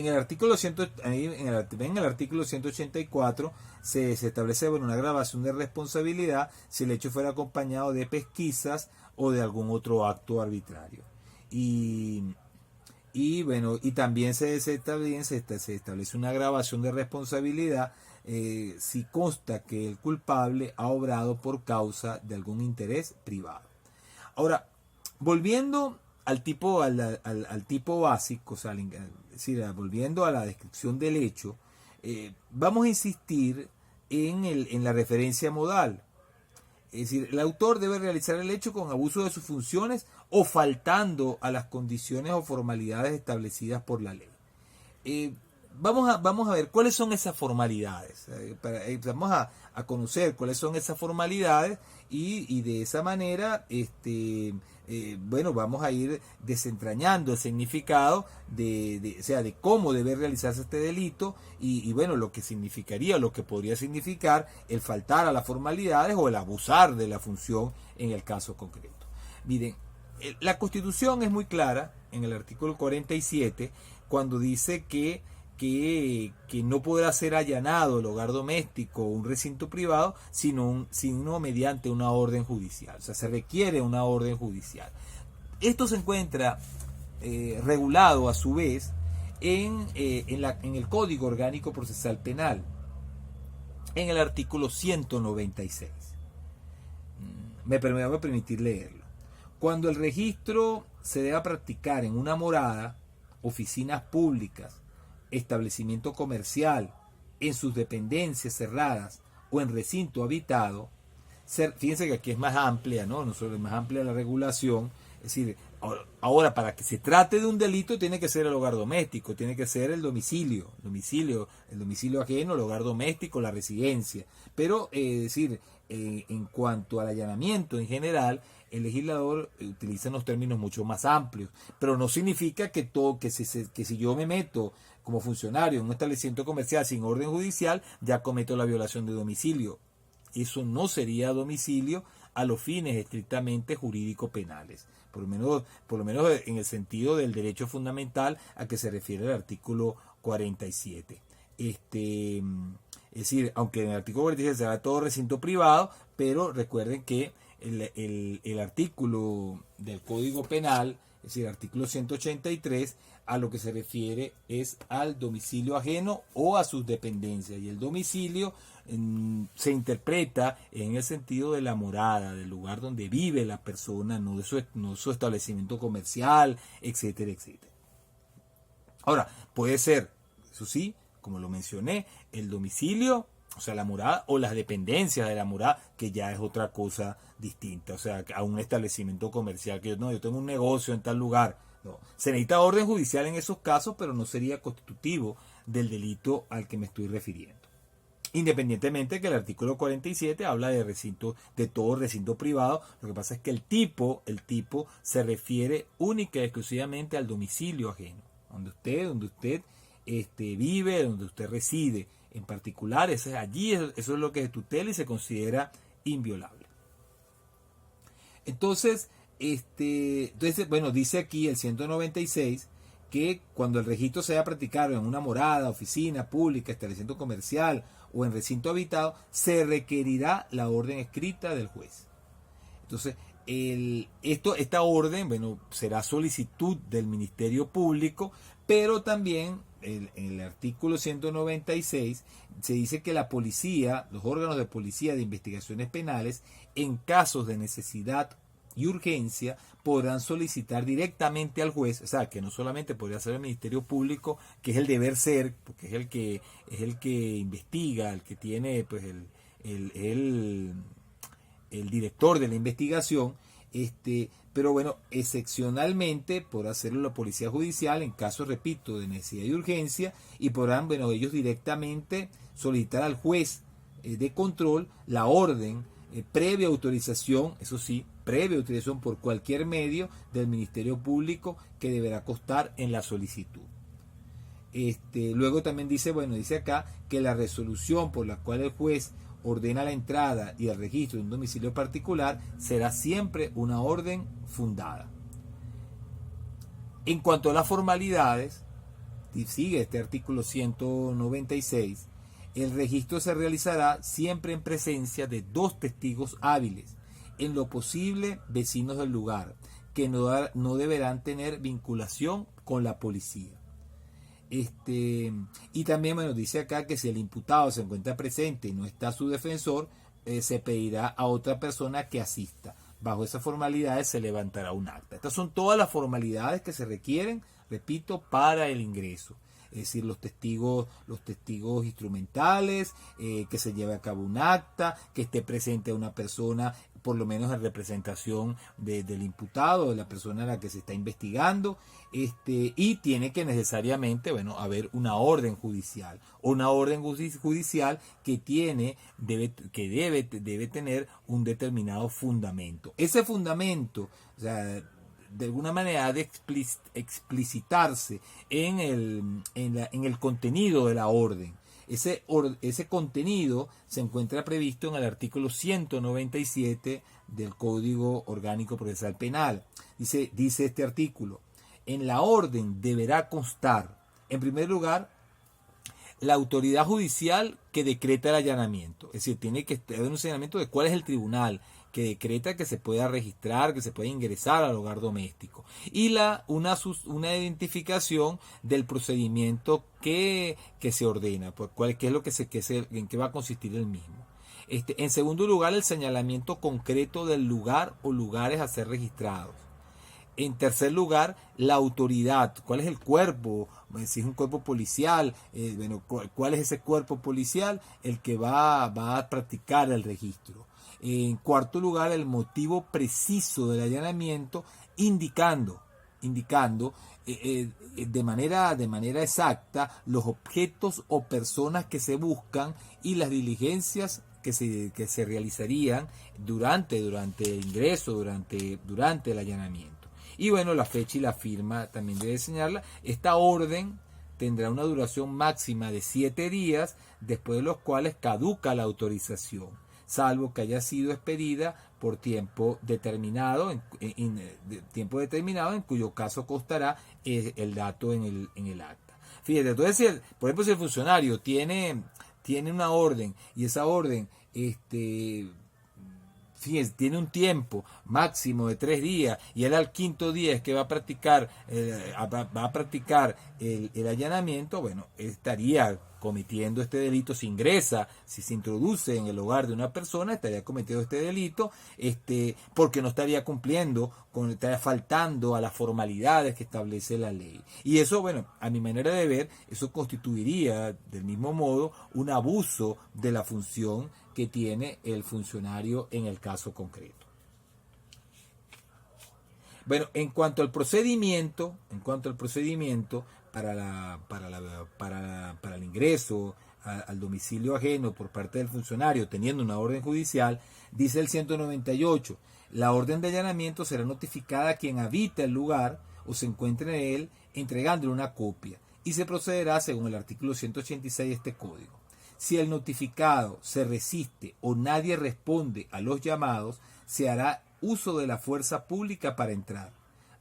el artículo 184 se establece, bueno, una gravación de responsabilidad si el hecho fuera acompañado de pesquisas o de algún otro acto arbitrario. Y también se establece una gravación de responsabilidad si consta que el culpable ha obrado por causa de algún interés privado. Ahora, volviendo al tipo básico, o sea, es decir, volviendo a la descripción del hecho, vamos a insistir en la referencia modal. Es decir, el autor debe realizar el hecho con abuso de sus funciones o faltando a las condiciones o formalidades establecidas por la ley. Vamos a ver cuáles son esas formalidades. Vamos a conocer cuáles son esas formalidades y de esa manera, vamos a ir desentrañando el significado de cómo debe realizarse este delito y lo que significaría, lo que podría significar el faltar a las formalidades o el abusar de la función en el caso concreto. Miren, la Constitución es muy clara en el artículo 47 cuando dice que no podrá ser allanado el hogar doméstico o un recinto privado sino mediante una orden judicial. O sea, se requiere una orden judicial. Esto se encuentra regulado a su vez en el Código Orgánico Procesal Penal. en el artículo 196. Me voy a permitir leerlo. Cuando el registro se deba practicar en una morada, oficinas públicas, establecimiento comercial, en sus dependencias cerradas o en recinto habitado, fíjense que aquí es más amplia, ¿no? No solo es más amplia la regulación, es decir, ahora para que se trate de un delito tiene que ser el hogar doméstico, tiene que ser el domicilio ajeno, el hogar doméstico, la residencia. Pero, es decir, en cuanto al allanamiento en general, el legislador utiliza unos términos mucho más amplios, pero no significa que si yo me meto como funcionario en un establecimiento comercial sin orden judicial, ya cometo la violación de domicilio. Eso no sería domicilio a los fines estrictamente jurídico-penales, por lo menos en el sentido del derecho fundamental a que se refiere el artículo 47. Es decir, aunque en el artículo 47 será todo recinto privado, pero recuerden que el artículo del Código Penal, es decir, el artículo 183, a lo que se refiere es al domicilio ajeno o a sus dependencias. Y el domicilio se interpreta en el sentido de la morada, del lugar donde vive la persona, no de su establecimiento comercial, etcétera, etcétera. Ahora, puede ser, eso sí, como lo mencioné, el domicilio, o sea, la morada, o las dependencias de la morada, que ya es otra cosa distinta. O sea, a un establecimiento comercial, que yo tengo un negocio en tal lugar. No. Se necesita orden judicial en esos casos, pero no sería constitutivo del delito al que me estoy refiriendo. Independientemente que el artículo 47 habla de todo recinto privado, lo que pasa es que el tipo se refiere única y exclusivamente al domicilio ajeno, donde usted vive, donde usted reside. En particular, eso es lo que es tutela y se considera inviolable. Entonces, bueno, dice aquí el 196 que cuando el registro se haya practicado en una morada, oficina pública, establecimiento comercial o en recinto habitado, se requerirá la orden escrita del juez. Entonces, esta orden, bueno, será solicitud del Ministerio Público, pero también en el artículo 196 se dice que la policía, los órganos de policía de investigaciones penales, en casos de necesidad y urgencia, podrán solicitar directamente al juez, o sea, que no solamente podría ser el Ministerio Público, que es el deber ser, porque es el que investiga, el que tiene pues el director de la investigación, pero bueno, excepcionalmente podrá hacerlo la policía judicial en casos, repito, de necesidad y urgencia, y podrán, bueno, ellos directamente solicitar al juez de control la orden previa autorización, eso sí, previa autorización por cualquier medio del Ministerio Público que deberá constar en la solicitud. Luego también dice acá que la resolución por la cual el juez ordena la entrada y el registro de un domicilio particular será siempre una orden fundada. En cuanto a las formalidades, sigue este artículo 196, el registro se realizará siempre en presencia de 2 testigos hábiles, en lo posible vecinos del lugar, que no deberán tener vinculación con la policía. Y también, bueno, dice acá que si el imputado se encuentra presente y no está su defensor, se pedirá a otra persona que asista. Bajo esas formalidades se levantará un acta. Estas son todas las formalidades que se requieren, repito, para el ingreso. Es decir, los testigos instrumentales, que se lleve a cabo un acta, que esté presente una persona, por lo menos en representación del imputado, de la persona a la que se está investigando, y tiene que necesariamente, bueno, haber una orden judicial, que debe tener un determinado fundamento. Ese fundamento, o sea, de alguna manera ha de explicitarse en el contenido de la orden. Ese contenido se encuentra previsto en el artículo 197 del Código Orgánico Procesal Penal. Dice este artículo: en la orden deberá constar, en primer lugar, la autoridad judicial que decreta el allanamiento. Es decir, tiene que haber un señalamiento de cuál es el tribunal, que decreta que se pueda registrar, que se pueda ingresar al hogar doméstico. Y una identificación del procedimiento que se ordena, qué es lo en qué va a consistir el mismo. En segundo lugar, el señalamiento concreto del lugar o lugares a ser registrados. En tercer lugar, la autoridad. ¿Cuál es el cuerpo? Si es un cuerpo policial, ¿cuál es ese cuerpo policial? El que va a practicar el registro. En cuarto lugar, el motivo preciso del allanamiento, indicando de manera exacta los objetos o personas que se buscan y las diligencias que se realizarían durante el ingreso, durante el allanamiento. Y bueno, la fecha y la firma también debe señalarla. Esta orden tendrá una duración máxima de 7 días, después de los cuales caduca la autorización, salvo que haya sido expedida por tiempo determinado, en cuyo caso constará el dato en el acta. Fíjate, entonces, por ejemplo, si el funcionario tiene una orden y esa orden fíjense, tiene un tiempo máximo de 3 días y él al quinto día es que va a practicar el allanamiento, bueno, estaría cometiendo este delito. Si ingresa, si se introduce en el hogar de una persona, estaría cometiendo este delito, porque no estaría cumpliendo, estaría faltando a las formalidades que establece la ley. Y eso, bueno, a mi manera de ver, eso constituiría del mismo modo un abuso de la función que tiene el funcionario en el caso concreto. Bueno, en cuanto al procedimiento para el ingreso al domicilio ajeno por parte del funcionario teniendo una orden judicial, dice el 198, la orden de allanamiento será notificada a quien habita el lugar o se encuentre en él, entregándole una copia, y se procederá según el artículo 186 de este código. Si el notificado se resiste o nadie responde a los llamados, se hará uso de la fuerza pública para entrar.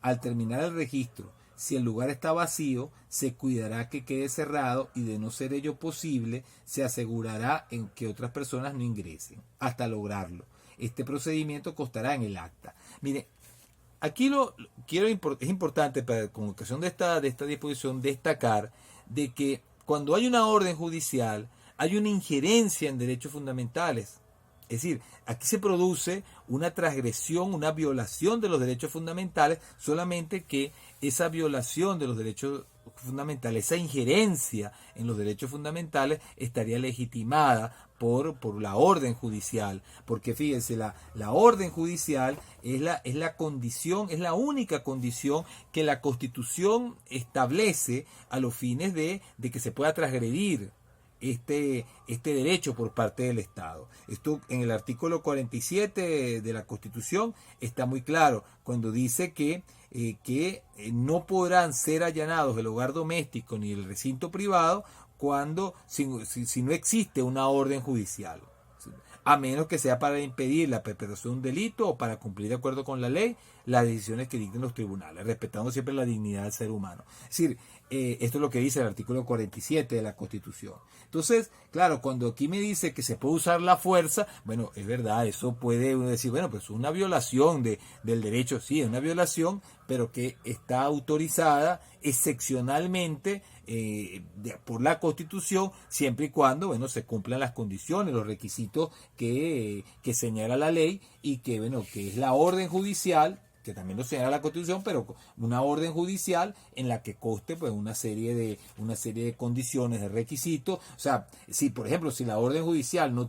Al terminar el registro, si el lugar está vacío, se cuidará que quede cerrado y, de no ser ello posible, se asegurará en que otras personas no ingresen hasta lograrlo. Este procedimiento constará en el acta. Mire, aquí es importante con ocasión de esta disposición destacar de que cuando hay una orden judicial hay una injerencia en derechos fundamentales. Es decir, aquí se produce una transgresión, una violación de los derechos fundamentales, solamente que esa violación de los derechos fundamentales, esa injerencia en los derechos fundamentales estaría legitimada por la orden judicial, porque fíjense, la orden judicial es la condición, es la única condición que la Constitución establece a los fines de que se pueda transgredir este derecho por parte del Estado. Esto en el artículo 47 de la Constitución está muy claro cuando dice que no podrán ser allanados el hogar doméstico ni el recinto privado si no existe una orden judicial, a menos que sea para impedir la perpetración de un delito o para cumplir de acuerdo con la ley las decisiones que dicten los tribunales, respetando siempre la dignidad del ser humano. Es decir, esto es lo que dice el artículo 47 de la Constitución. Entonces, claro, cuando aquí me dice que se puede usar la fuerza, bueno, es verdad, eso puede uno decir, bueno, pues es una violación del derecho, sí, es una violación, pero que está autorizada excepcionalmente por la Constitución, siempre y cuando, bueno, se cumplan las condiciones, los requisitos que señala la ley y que, bueno, que es la orden judicial, que también lo señala la Constitución, pero una orden judicial en la que conste pues una serie de condiciones, de requisitos. O sea, si por ejemplo, si la orden judicial no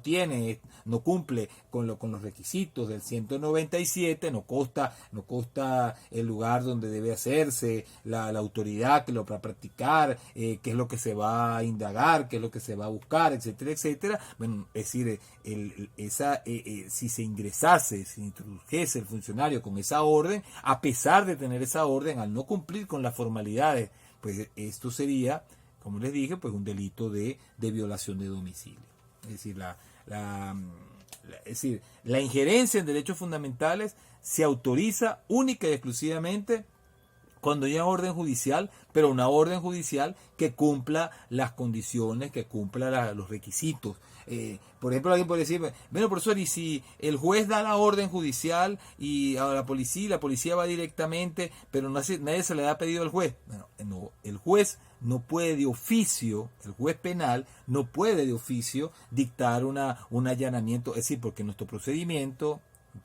cumple con los requisitos del 197, no consta el lugar donde debe hacerse, la autoridad que lo va a practicar, qué es lo que se va a indagar, qué es lo que se va a buscar, etcétera, etcétera. Bueno, es decir, si se introdujese el funcionario con esa orden, a pesar de tener esa orden, al no cumplir con las formalidades, pues esto sería, como les dije, pues un delito de violación de domicilio. Es decir, la injerencia en derechos fundamentales se autoriza única y exclusivamente cuando haya orden judicial, pero una orden judicial que cumpla las condiciones, que cumpla los requisitos. Por ejemplo, alguien puede decir, bueno, profesor, y si el juez da la orden judicial y a la policía va directamente, pero nadie se le ha pedido al juez. Bueno, no, el juez no puede de oficio, el juez penal no puede de oficio dictar un allanamiento, es decir, porque nuestro procedimiento es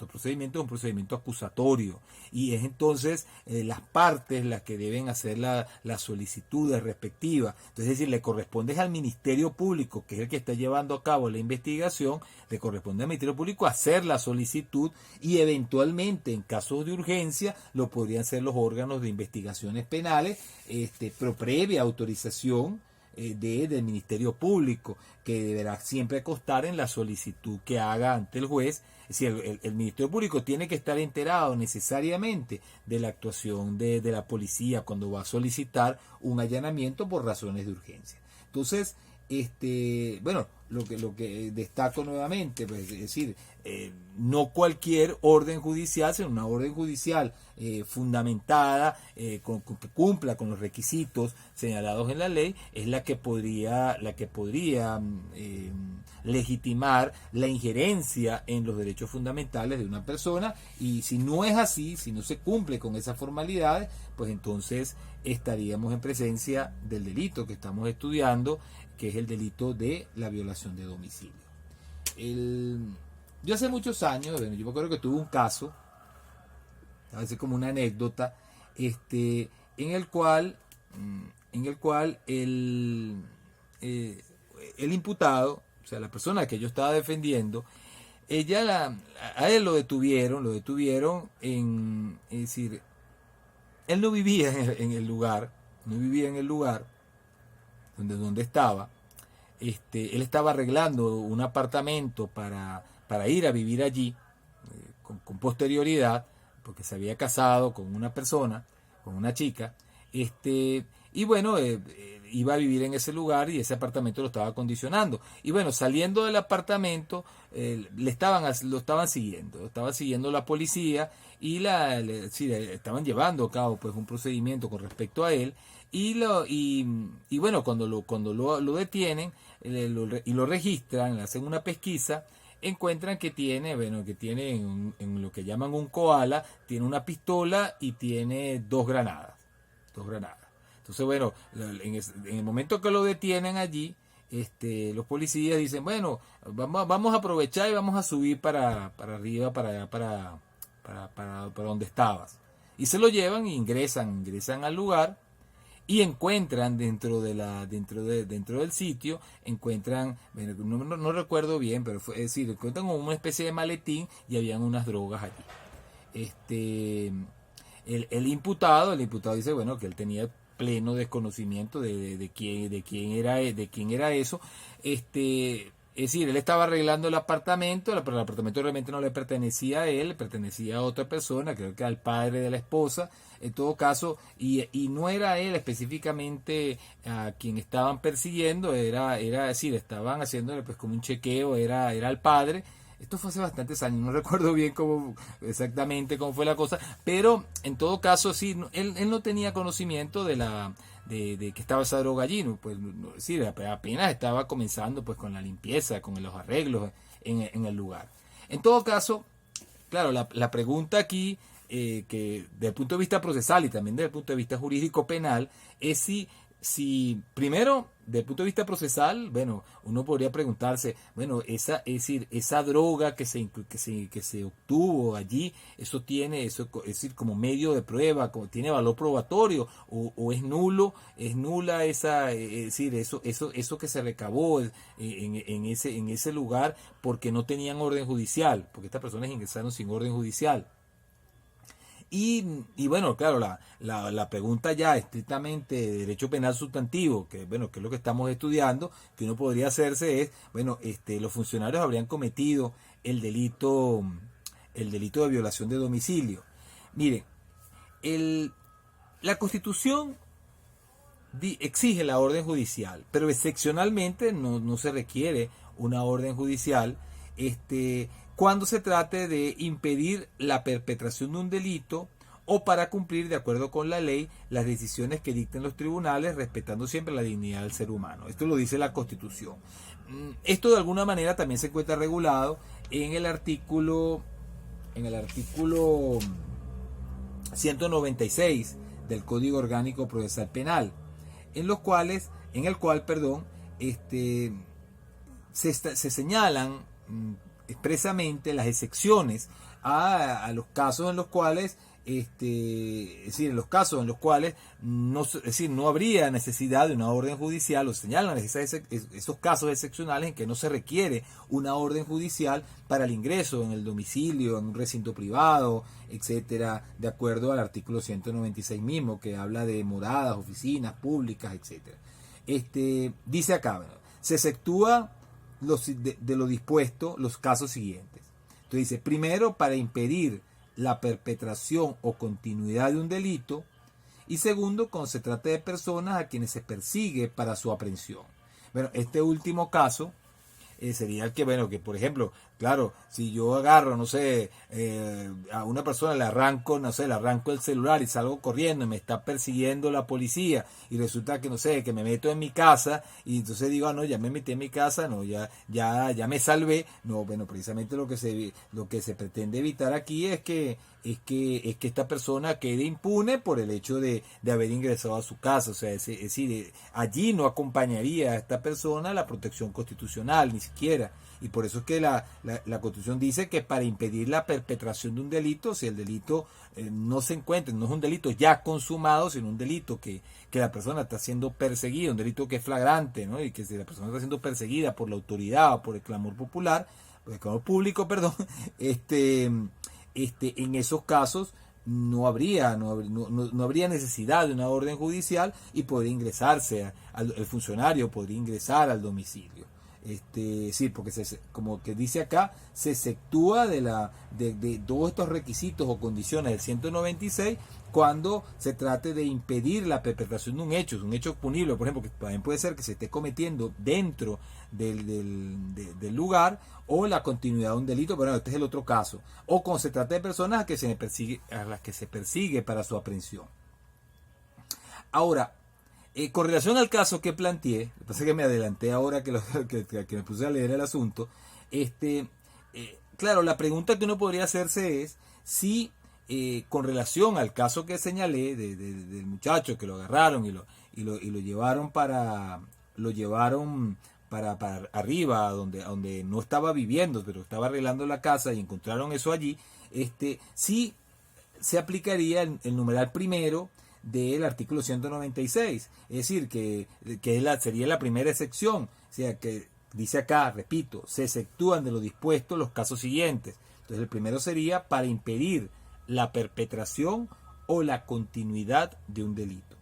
un procedimiento acusatorio y es entonces las partes las que deben hacer las solicitudes respectivas. Entonces, es decir, le corresponde al Ministerio Público, que es el que está llevando a cabo la investigación, le corresponde al Ministerio Público hacer la solicitud y eventualmente, en casos de urgencia, lo podrían hacer los órganos de investigaciones penales, pero previa autorización del Ministerio Público, que deberá siempre constar en la solicitud que haga ante el juez. Es decir, el Ministerio Público tiene que estar enterado necesariamente de la actuación de la policía cuando va a solicitar un allanamiento por razones de urgencia. Entonces, bueno, lo que destaco nuevamente, pues, es decir, no cualquier orden judicial, sino una orden judicial fundamentada, que cumpla con los requisitos señalados en la ley, es la que podría legitimar la injerencia en los derechos fundamentales de una persona, y si no es así, si no se cumple con esas formalidades, pues entonces estaríamos en presencia del delito que estamos estudiando, que es el delito de la violación de domicilio. Yo hace muchos años, bueno, yo me acuerdo que tuve un caso, a veces como una anécdota, en el cual el imputado, o sea, la persona que yo estaba defendiendo, a él lo detuvieron, es decir, él no vivía en el lugar, donde estaba. Él estaba arreglando un apartamento para ir a vivir allí con posterioridad, porque se había casado con una persona, con una chica, y bueno, iba a vivir en ese lugar y ese apartamento lo estaba acondicionando. Y bueno, saliendo del apartamento, lo estaban siguiendo la policía y le estaban llevando a cabo pues un procedimiento con respecto a él. Y bueno, cuando lo detienen y lo registran, le hacen una pesquisa, encuentran que tiene en lo que llaman un koala, tiene una pistola y tiene dos granadas. Entonces, bueno, en el momento que lo detienen allí, los policías dicen, bueno, vamos a aprovechar y vamos a subir para arriba, para donde estabas. Y se lo llevan e ingresan al lugar. Y encuentran dentro del sitio, no recuerdo bien, pero es decir, encuentran como una especie de maletín y habían unas drogas allí. El imputado dice, bueno, que él tenía pleno desconocimiento de quién era eso. Es decir, él estaba arreglando el apartamento, pero el apartamento realmente no le pertenecía a él, pertenecía a otra persona, creo que al padre de la esposa, en todo caso, y no era él específicamente a quien estaban persiguiendo, era decir, estaban haciéndole pues como un chequeo, era al padre. Esto fue hace bastantes años, no recuerdo bien exactamente cómo fue la cosa, pero en todo caso sí, él no tenía conocimiento de que estaba esa droga allí, ¿no? Pues sí, apenas estaba comenzando pues con la limpieza, con los arreglos en el lugar. En todo caso, claro, la pregunta aquí, que desde el punto de vista procesal y también desde el punto de vista jurídico penal, es si primero, desde el punto de vista procesal, bueno, uno podría preguntarse, bueno, esa droga que se obtuvo allí, es decir, como medio de prueba, tiene valor probatorio, o es nula esa, es decir, eso que se recabó en ese lugar porque no tenían orden judicial, porque estas personas ingresaron sin orden judicial. Y bueno, claro, la pregunta ya estrictamente de derecho penal sustantivo, que es lo que estamos estudiando, que uno podría hacerse es, bueno, los funcionarios habrían cometido el delito de violación de domicilio. Miren, la Constitución exige la orden judicial, pero excepcionalmente no se requiere una orden judicial, cuando se trate de impedir la perpetración de un delito o para cumplir, de acuerdo con la ley, las decisiones que dicten los tribunales, respetando siempre la dignidad del ser humano. Esto lo dice la Constitución. Esto de alguna manera también se encuentra regulado en el artículo 196 del Código Orgánico Procesal Penal, en el cual, se señalan expresamente las excepciones a los casos en los cuales en los casos en los cuales no habría necesidad de una orden judicial, o señalan esos casos excepcionales en que no se requiere una orden judicial para el ingreso en el domicilio, en un recinto privado, etcétera, de acuerdo al artículo 196 mismo, que habla de moradas, oficinas públicas, etcétera. Dice acá, bueno, se exceptúa de lo dispuesto los casos siguientes. Entonces dice, primero, para impedir la perpetración o continuidad de un delito, y segundo, cuando se trata de personas a quienes se persigue para su aprehensión. Bueno, este último caso sería el que, bueno, que por ejemplo, claro, si yo agarro, no sé, a una persona le arranco el celular y salgo corriendo y me está persiguiendo la policía y resulta que, no sé, que me meto en mi casa y entonces digo, no, ya me metí en mi casa, no, ya me salvé. No, bueno, precisamente lo que se pretende evitar aquí es que esta persona quede impune por el hecho de haber ingresado a su casa. O sea, es decir, allí no acompañaría a esta persona la protección constitucional, ni siquiera. Y por eso es que la Constitución dice que para impedir la perpetración de un delito, si el delito no se encuentra, no es un delito ya consumado, sino un delito que la persona está siendo perseguida, un delito que es flagrante, ¿no? Y que si la persona está siendo perseguida por la autoridad o por el clamor popular, por el clamor público, perdón, en esos casos no habría necesidad de una orden judicial y podría ingresarse, el funcionario podría ingresar al domicilio. Sí, porque como que dice acá, se exceptúa de todos estos requisitos o condiciones del 196 cuando se trate de impedir la perpetración de un hecho punible, por ejemplo, que también puede ser que se esté cometiendo dentro del lugar, o la continuidad de un delito. Bueno, este es el otro caso, o cuando se trata de personas a las que se persigue para su aprehensión. Ahora, con relación al caso que planteé, lo que pasa es que me adelanté ahora que me puse a leer el asunto. Claro, la pregunta que uno podría hacerse es si, con relación al caso que señalé del muchacho que lo agarraron y lo llevaron para arriba, donde no estaba viviendo, pero estaba arreglando la casa y encontraron eso allí, sí se aplicaría el numeral primero del artículo 196, es decir, que sería la primera excepción, o sea, que dice acá, repito, se exceptúan de lo dispuesto los casos siguientes. Entonces el primero sería para impedir la perpetración o la continuidad de un delito.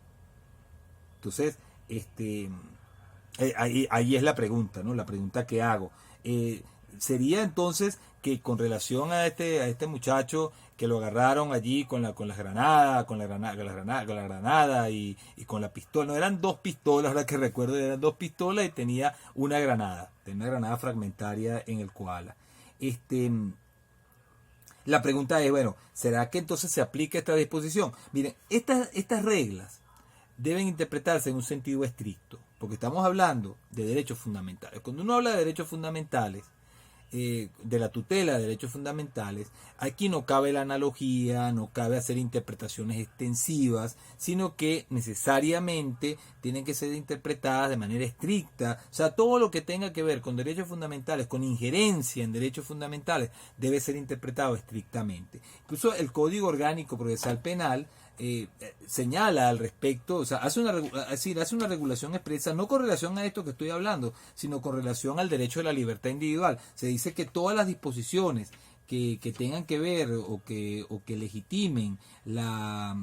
Entonces, ahí es la pregunta, ¿no? La pregunta que hago. Sería entonces que con relación a este muchacho que lo agarraron allí con la granada y con la pistola, no eran dos pistolas, ahora que recuerdo, eran dos pistolas y tenía una granada fragmentaria en el koala. La pregunta es, bueno, ¿será que entonces se aplica esta disposición? Miren, estas reglas deben interpretarse en un sentido estricto, porque estamos hablando de derechos fundamentales. Cuando uno habla de derechos fundamentales, de la tutela de derechos fundamentales, aquí no cabe la analogía, no cabe hacer interpretaciones extensivas, sino que necesariamente tienen que ser interpretadas de manera estricta. O sea, todo lo que tenga que ver con derechos fundamentales, con injerencia en derechos fundamentales, debe ser interpretado estrictamente. Incluso el Código Orgánico Procesal Penal señala al respecto, o sea, hace una regulación expresa, no con relación a esto que estoy hablando, sino con relación al derecho de la libertad individual. Se dice que todas las disposiciones que tengan que ver o que legitimen la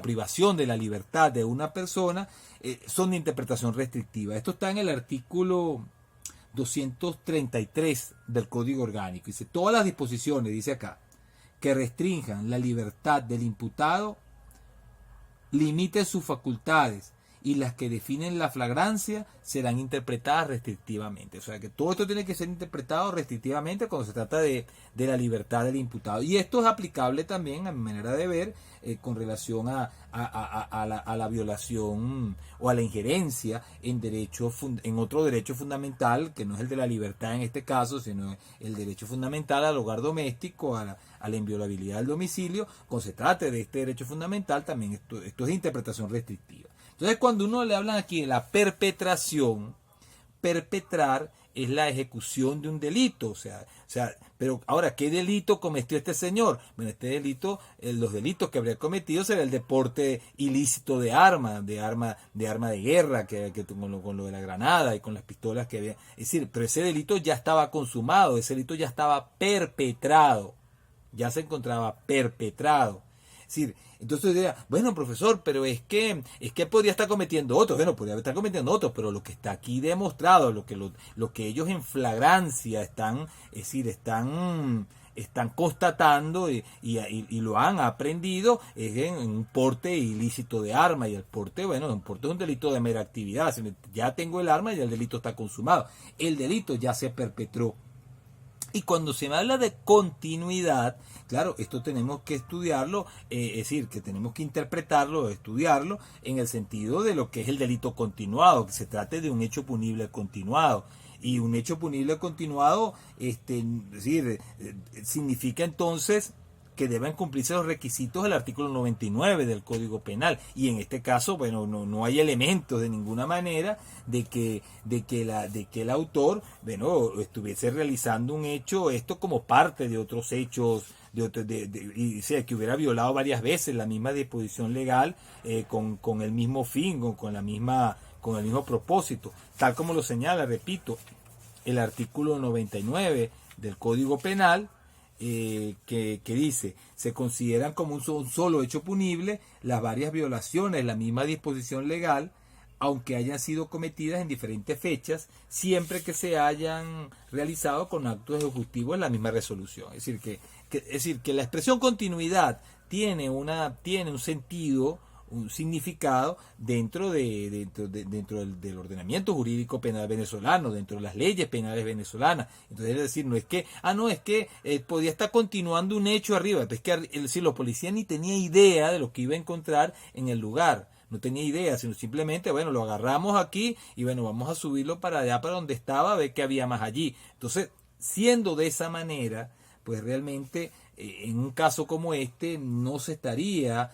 privación de la libertad de una persona son de interpretación restrictiva. Esto está en el artículo 233 del Código Orgánico. Dice, todas las disposiciones, dice acá, que restrinjan la libertad del imputado, limiten sus facultades y las que definen la flagrancia serán interpretadas restrictivamente. O sea que todo esto tiene que ser interpretado restrictivamente cuando se trata de la libertad del imputado. Y esto es aplicable también, a mi manera de ver, con relación a la violación o a la injerencia en otro derecho fundamental, que no es el de la libertad en este caso, sino el derecho fundamental al hogar doméstico, a la inviolabilidad del domicilio. Cuando se trate de este derecho fundamental, también esto es de interpretación restrictiva. Entonces, cuando uno le habla aquí de la perpetración, perpetrar es la ejecución de un delito, o sea, pero ahora, ¿qué delito cometió este señor? Bueno, este delito, los delitos que habría cometido será el deporte ilícito de arma de guerra, con lo de la granada y con las pistolas que había. Es decir, pero ese delito ya estaba consumado, ese delito ya estaba perpetrado, ya se encontraba perpetrado. Es decir, entonces diría, bueno, profesor, pero es que podría estar cometiendo otros. Bueno, podría estar cometiendo otros, pero lo que está aquí demostrado, lo que ellos en flagrancia están, es decir, están constatando y lo han aprendido es en un porte ilícito de arma. Y el porte, bueno, un porte es un delito de mera actividad. Ya tengo el arma y el delito está consumado. El delito ya se perpetró. Y cuando se me habla de continuidad, claro, esto tenemos que estudiarlo, es decir, que tenemos que interpretarlo, estudiarlo, en el sentido de lo que es el delito continuado, que se trate de un hecho punible continuado. Y un hecho punible continuado, es decir, significa entonces que deben cumplirse los requisitos del artículo 99 del Código Penal. Y en este caso, bueno, no hay elementos de ninguna manera de que el autor, bueno, estuviese realizando un hecho, esto como parte de otros hechos, y sea, que hubiera violado varias veces la misma disposición legal, con el mismo fin, con el mismo propósito, tal como lo señala, repito, el artículo 99 del Código Penal, que dice, se consideran como un solo hecho punible las varias violaciones de la misma disposición legal, aunque hayan sido cometidas en diferentes fechas, siempre que se hayan realizado con actos ejecutivos en la misma resolución. Es decir, que la expresión continuidad tiene un sentido, un significado dentro del ordenamiento jurídico penal venezolano, dentro de las leyes penales venezolanas. Entonces, es decir, no es que podía estar continuando un hecho arriba, es que los policías ni tenía idea de lo que iba a encontrar en el lugar, no tenía idea, sino simplemente, bueno, lo agarramos aquí y bueno, vamos a subirlo para allá, para donde estaba, a ver qué había más allí. Entonces, siendo de esa manera, pues realmente en un caso como este no se estaría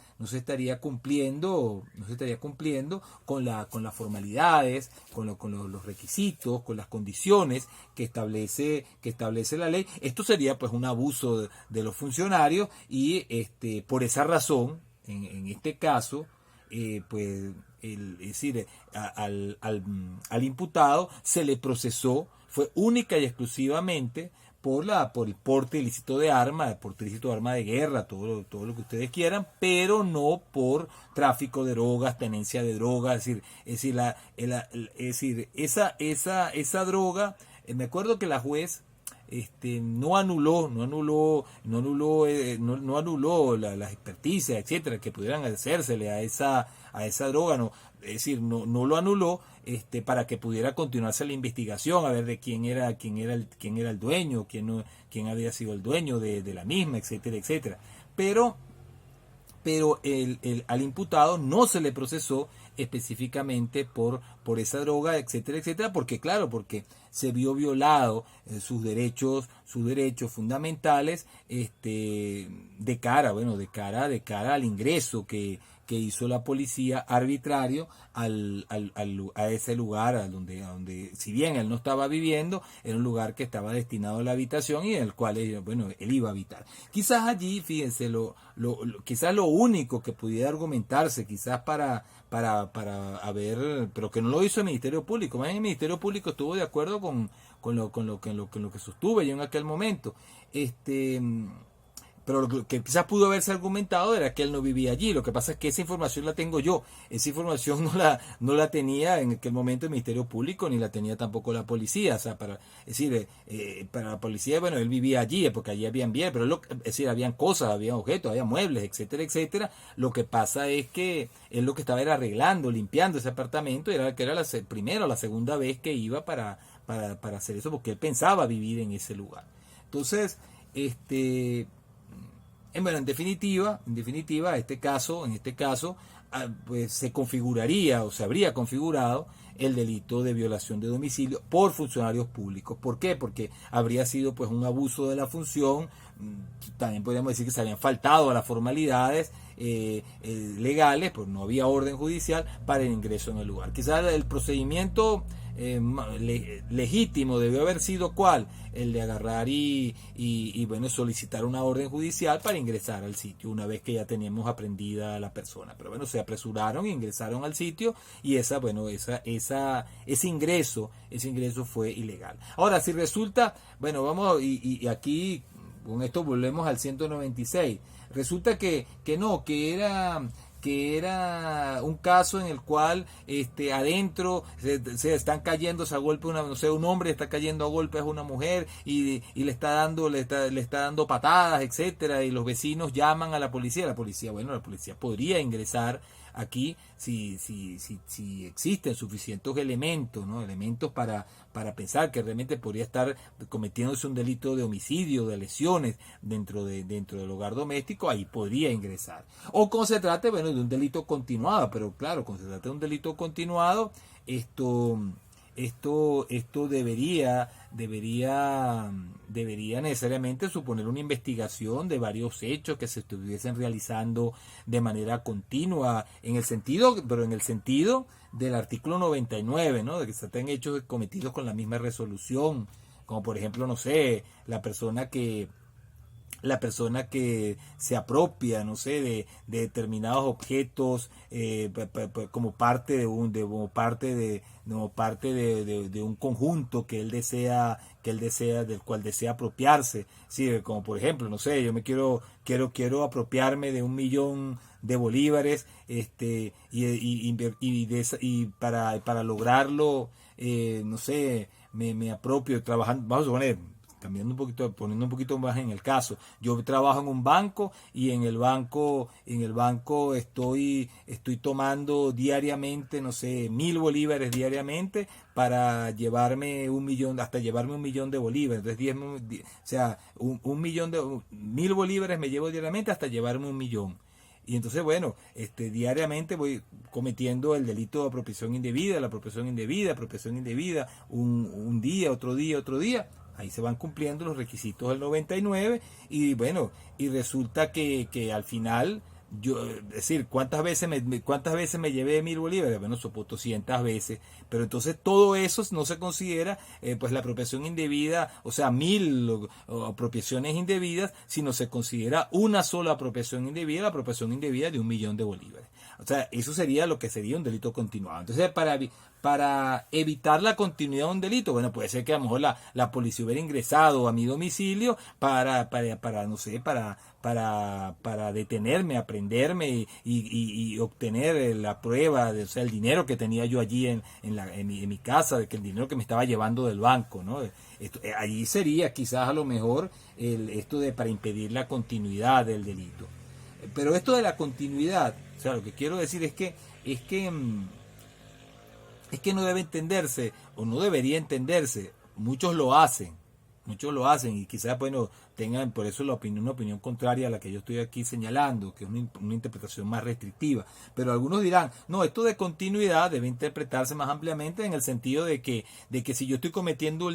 cumpliendo con las formalidades, con los requisitos, con las condiciones que establece la ley. Esto sería pues un abuso de los funcionarios y por esa razón, en este caso, pues es decir, al imputado se le procesó, fue única y exclusivamente por el porte ilícito de arma, porte ilícito de arma de guerra, todo lo que ustedes quieran, pero no por tráfico de drogas, tenencia de drogas. Es decir, esa droga, me acuerdo que la juez no anuló las experticias, etcétera, que pudieran hacérsele a esa droga, no. Es decir, no lo anuló para que pudiera continuarse la investigación, a ver de quién era el dueño, quién había sido el dueño de la misma, etcétera, etcétera. Pero al imputado no se le procesó específicamente por esa droga, etcétera, etcétera, porque se vio violado sus derechos fundamentales, de cara al ingreso que hizo la policía arbitrario a ese lugar donde si bien él no estaba viviendo, era un lugar que estaba destinado a la habitación y en el cual él iba a habitar. Quizás allí, fíjense, quizás lo único que pudiera argumentarse, quizás para haber, pero que no lo hizo el Ministerio Público. Más bien el Ministerio Público estuvo de acuerdo con lo que sostuve yo en aquel momento. Pero lo que quizás pudo haberse argumentado era que él no vivía allí. Lo que pasa es que esa información la tengo yo. Esa información no la tenía en aquel momento el Ministerio Público, ni la tenía tampoco la policía. O sea, es decir, para la policía, bueno, él vivía allí, porque allí habían bienes, pero es decir, habían cosas, habían objetos, había muebles, etcétera, etcétera. Lo que pasa es que él lo que estaba era arreglando, limpiando ese apartamento, que era la primera o la segunda vez que iba para hacer eso, porque él pensaba vivir en ese lugar. Entonces, bueno, en definitiva, en este caso, pues se configuraría o se habría configurado el delito de violación de domicilio por funcionarios públicos. ¿Por qué? Porque habría sido pues un abuso de la función. También podríamos decir que se habían faltado a las formalidades legales, pues no había orden judicial para el ingreso en el lugar. Quizás el procedimiento legítimo debió haber sido ¿cuál? El de agarrar y bueno, solicitar una orden judicial para ingresar al sitio una vez que ya teníamos aprendida a la persona. Pero bueno, se apresuraron, ingresaron al sitio y ese ingreso fue ilegal. Ahora, si resulta, bueno, vamos y aquí con esto volvemos al 196. Resulta que era un caso en el cual adentro se están cayendo a golpe un hombre está cayendo a golpes a una mujer y le está dando patadas, etcétera, y los vecinos llaman a la policía. La policía podría ingresar aquí si existen suficientes elementos, ¿no? Elementos para pensar que realmente podría estar cometiéndose un delito de homicidio, de lesiones dentro del hogar doméstico, ahí podría ingresar. O cuando se trate, bueno, de un delito continuado, pero claro, cuando se trata de un delito continuado, esto debería necesariamente suponer una investigación de varios hechos que se estuviesen realizando de manera continua, en el sentido del artículo 99, ¿no? De que se tengan hechos cometidos con la misma resolución, como por ejemplo, no sé, la persona que se apropia, no sé, de determinados objetos como parte de un conjunto que él desea del cual desea apropiarse. Sí, como por ejemplo, no sé, yo quiero apropiarme de 1.000.000 de bolívares, y para lograrlo, no sé, me apropio trabajando, vamos a suponer, poniendo un poquito más en el caso. Yo trabajo en un banco y en el banco estoy tomando diariamente, no sé, 1.000 bolívares diariamente para llevarme 1.000.000, hasta llevarme 1.000.000 de bolívares. Entonces, o sea, 1.000.000 bolívares me llevo diariamente hasta llevarme 1.000.000. Y entonces, bueno, diariamente voy cometiendo el delito de apropiación indebida, un día, otro día. Ahí se van cumpliendo los requisitos del 99 y bueno, y resulta que al final, es decir, ¿cuántas veces me llevé 1.000 bolívares? Bueno, supo 200 veces, pero entonces todo eso no se considera pues la apropiación indebida, o sea, 1.000 apropiaciones indebidas, sino se considera una sola apropiación indebida, la apropiación indebida de 1.000.000 de bolívares. O sea, eso sería lo que sería un delito continuado. Entonces, para evitar la continuidad de un delito, bueno, puede ser que a lo mejor la policía hubiera ingresado a mi domicilio para no sé, para detenerme, aprenderme y obtener la prueba, o sea, el dinero que tenía yo allí en mi casa, de que el dinero que me estaba llevando del banco, ¿no? Allí sería quizás a lo mejor para impedir la continuidad del delito. Pero esto de la continuidad, o sea, lo que quiero decir es que no debe entenderse o no debería entenderse. Muchos lo hacen y quizás, bueno, tengan por eso una opinión contraria a la que yo estoy aquí señalando, que es una interpretación más restrictiva. Pero algunos dirán, no, esto de continuidad debe interpretarse más ampliamente en el sentido de que si yo estoy cometiendo un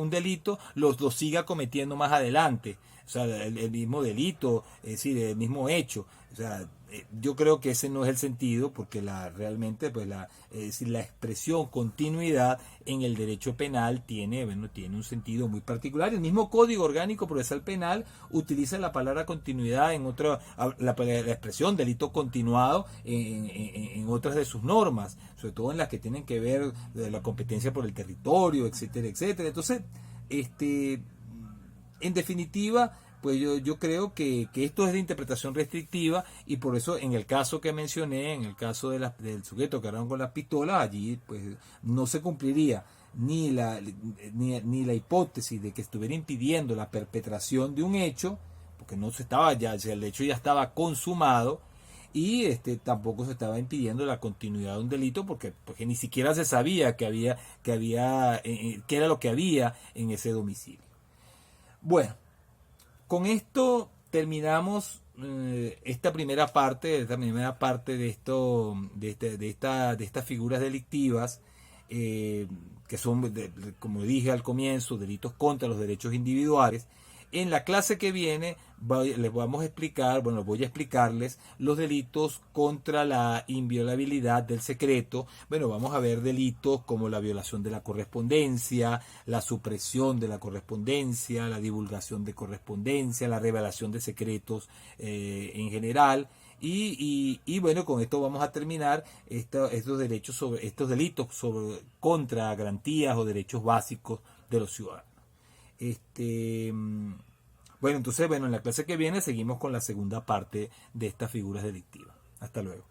delito, lo siga cometiendo más adelante. O sea, el mismo delito, es decir, el mismo hecho. O sea, yo creo que ese no es el sentido, porque realmente pues la expresión continuidad en el derecho penal tiene un sentido muy particular. El mismo Código Orgánico Procesal Penal utiliza la palabra continuidad la expresión delito continuado en otras de sus normas, sobre todo en las que tienen que ver de la competencia por el territorio, etcétera, etcétera. Entonces, en definitiva, pues yo creo que esto es de interpretación restrictiva, y por eso en el caso que mencioné, en el caso del sujeto que cargaron con las pistolas, allí pues no se cumpliría ni la hipótesis de que estuviera impidiendo la perpetración de un hecho, porque no se estaba ya, el hecho ya estaba consumado, y tampoco se estaba impidiendo la continuidad de un delito, porque ni siquiera se sabía qué era lo que había en ese domicilio. Bueno, con esto terminamos esta primera parte de esto, de estas figuras delictivas, que son, como dije al comienzo, delitos contra los derechos individuales. En la clase que viene les vamos a explicar, bueno, voy a explicarles los delitos contra la inviolabilidad del secreto. Bueno, vamos a ver delitos como la violación de la correspondencia, la supresión de la correspondencia, la divulgación de correspondencia, la revelación de secretos en general. Y bueno, con esto vamos a terminar estos delitos contra garantías o derechos básicos de los ciudadanos. Bueno, entonces, en la clase que viene seguimos con la segunda parte de estas figuras delictivas. Hasta luego.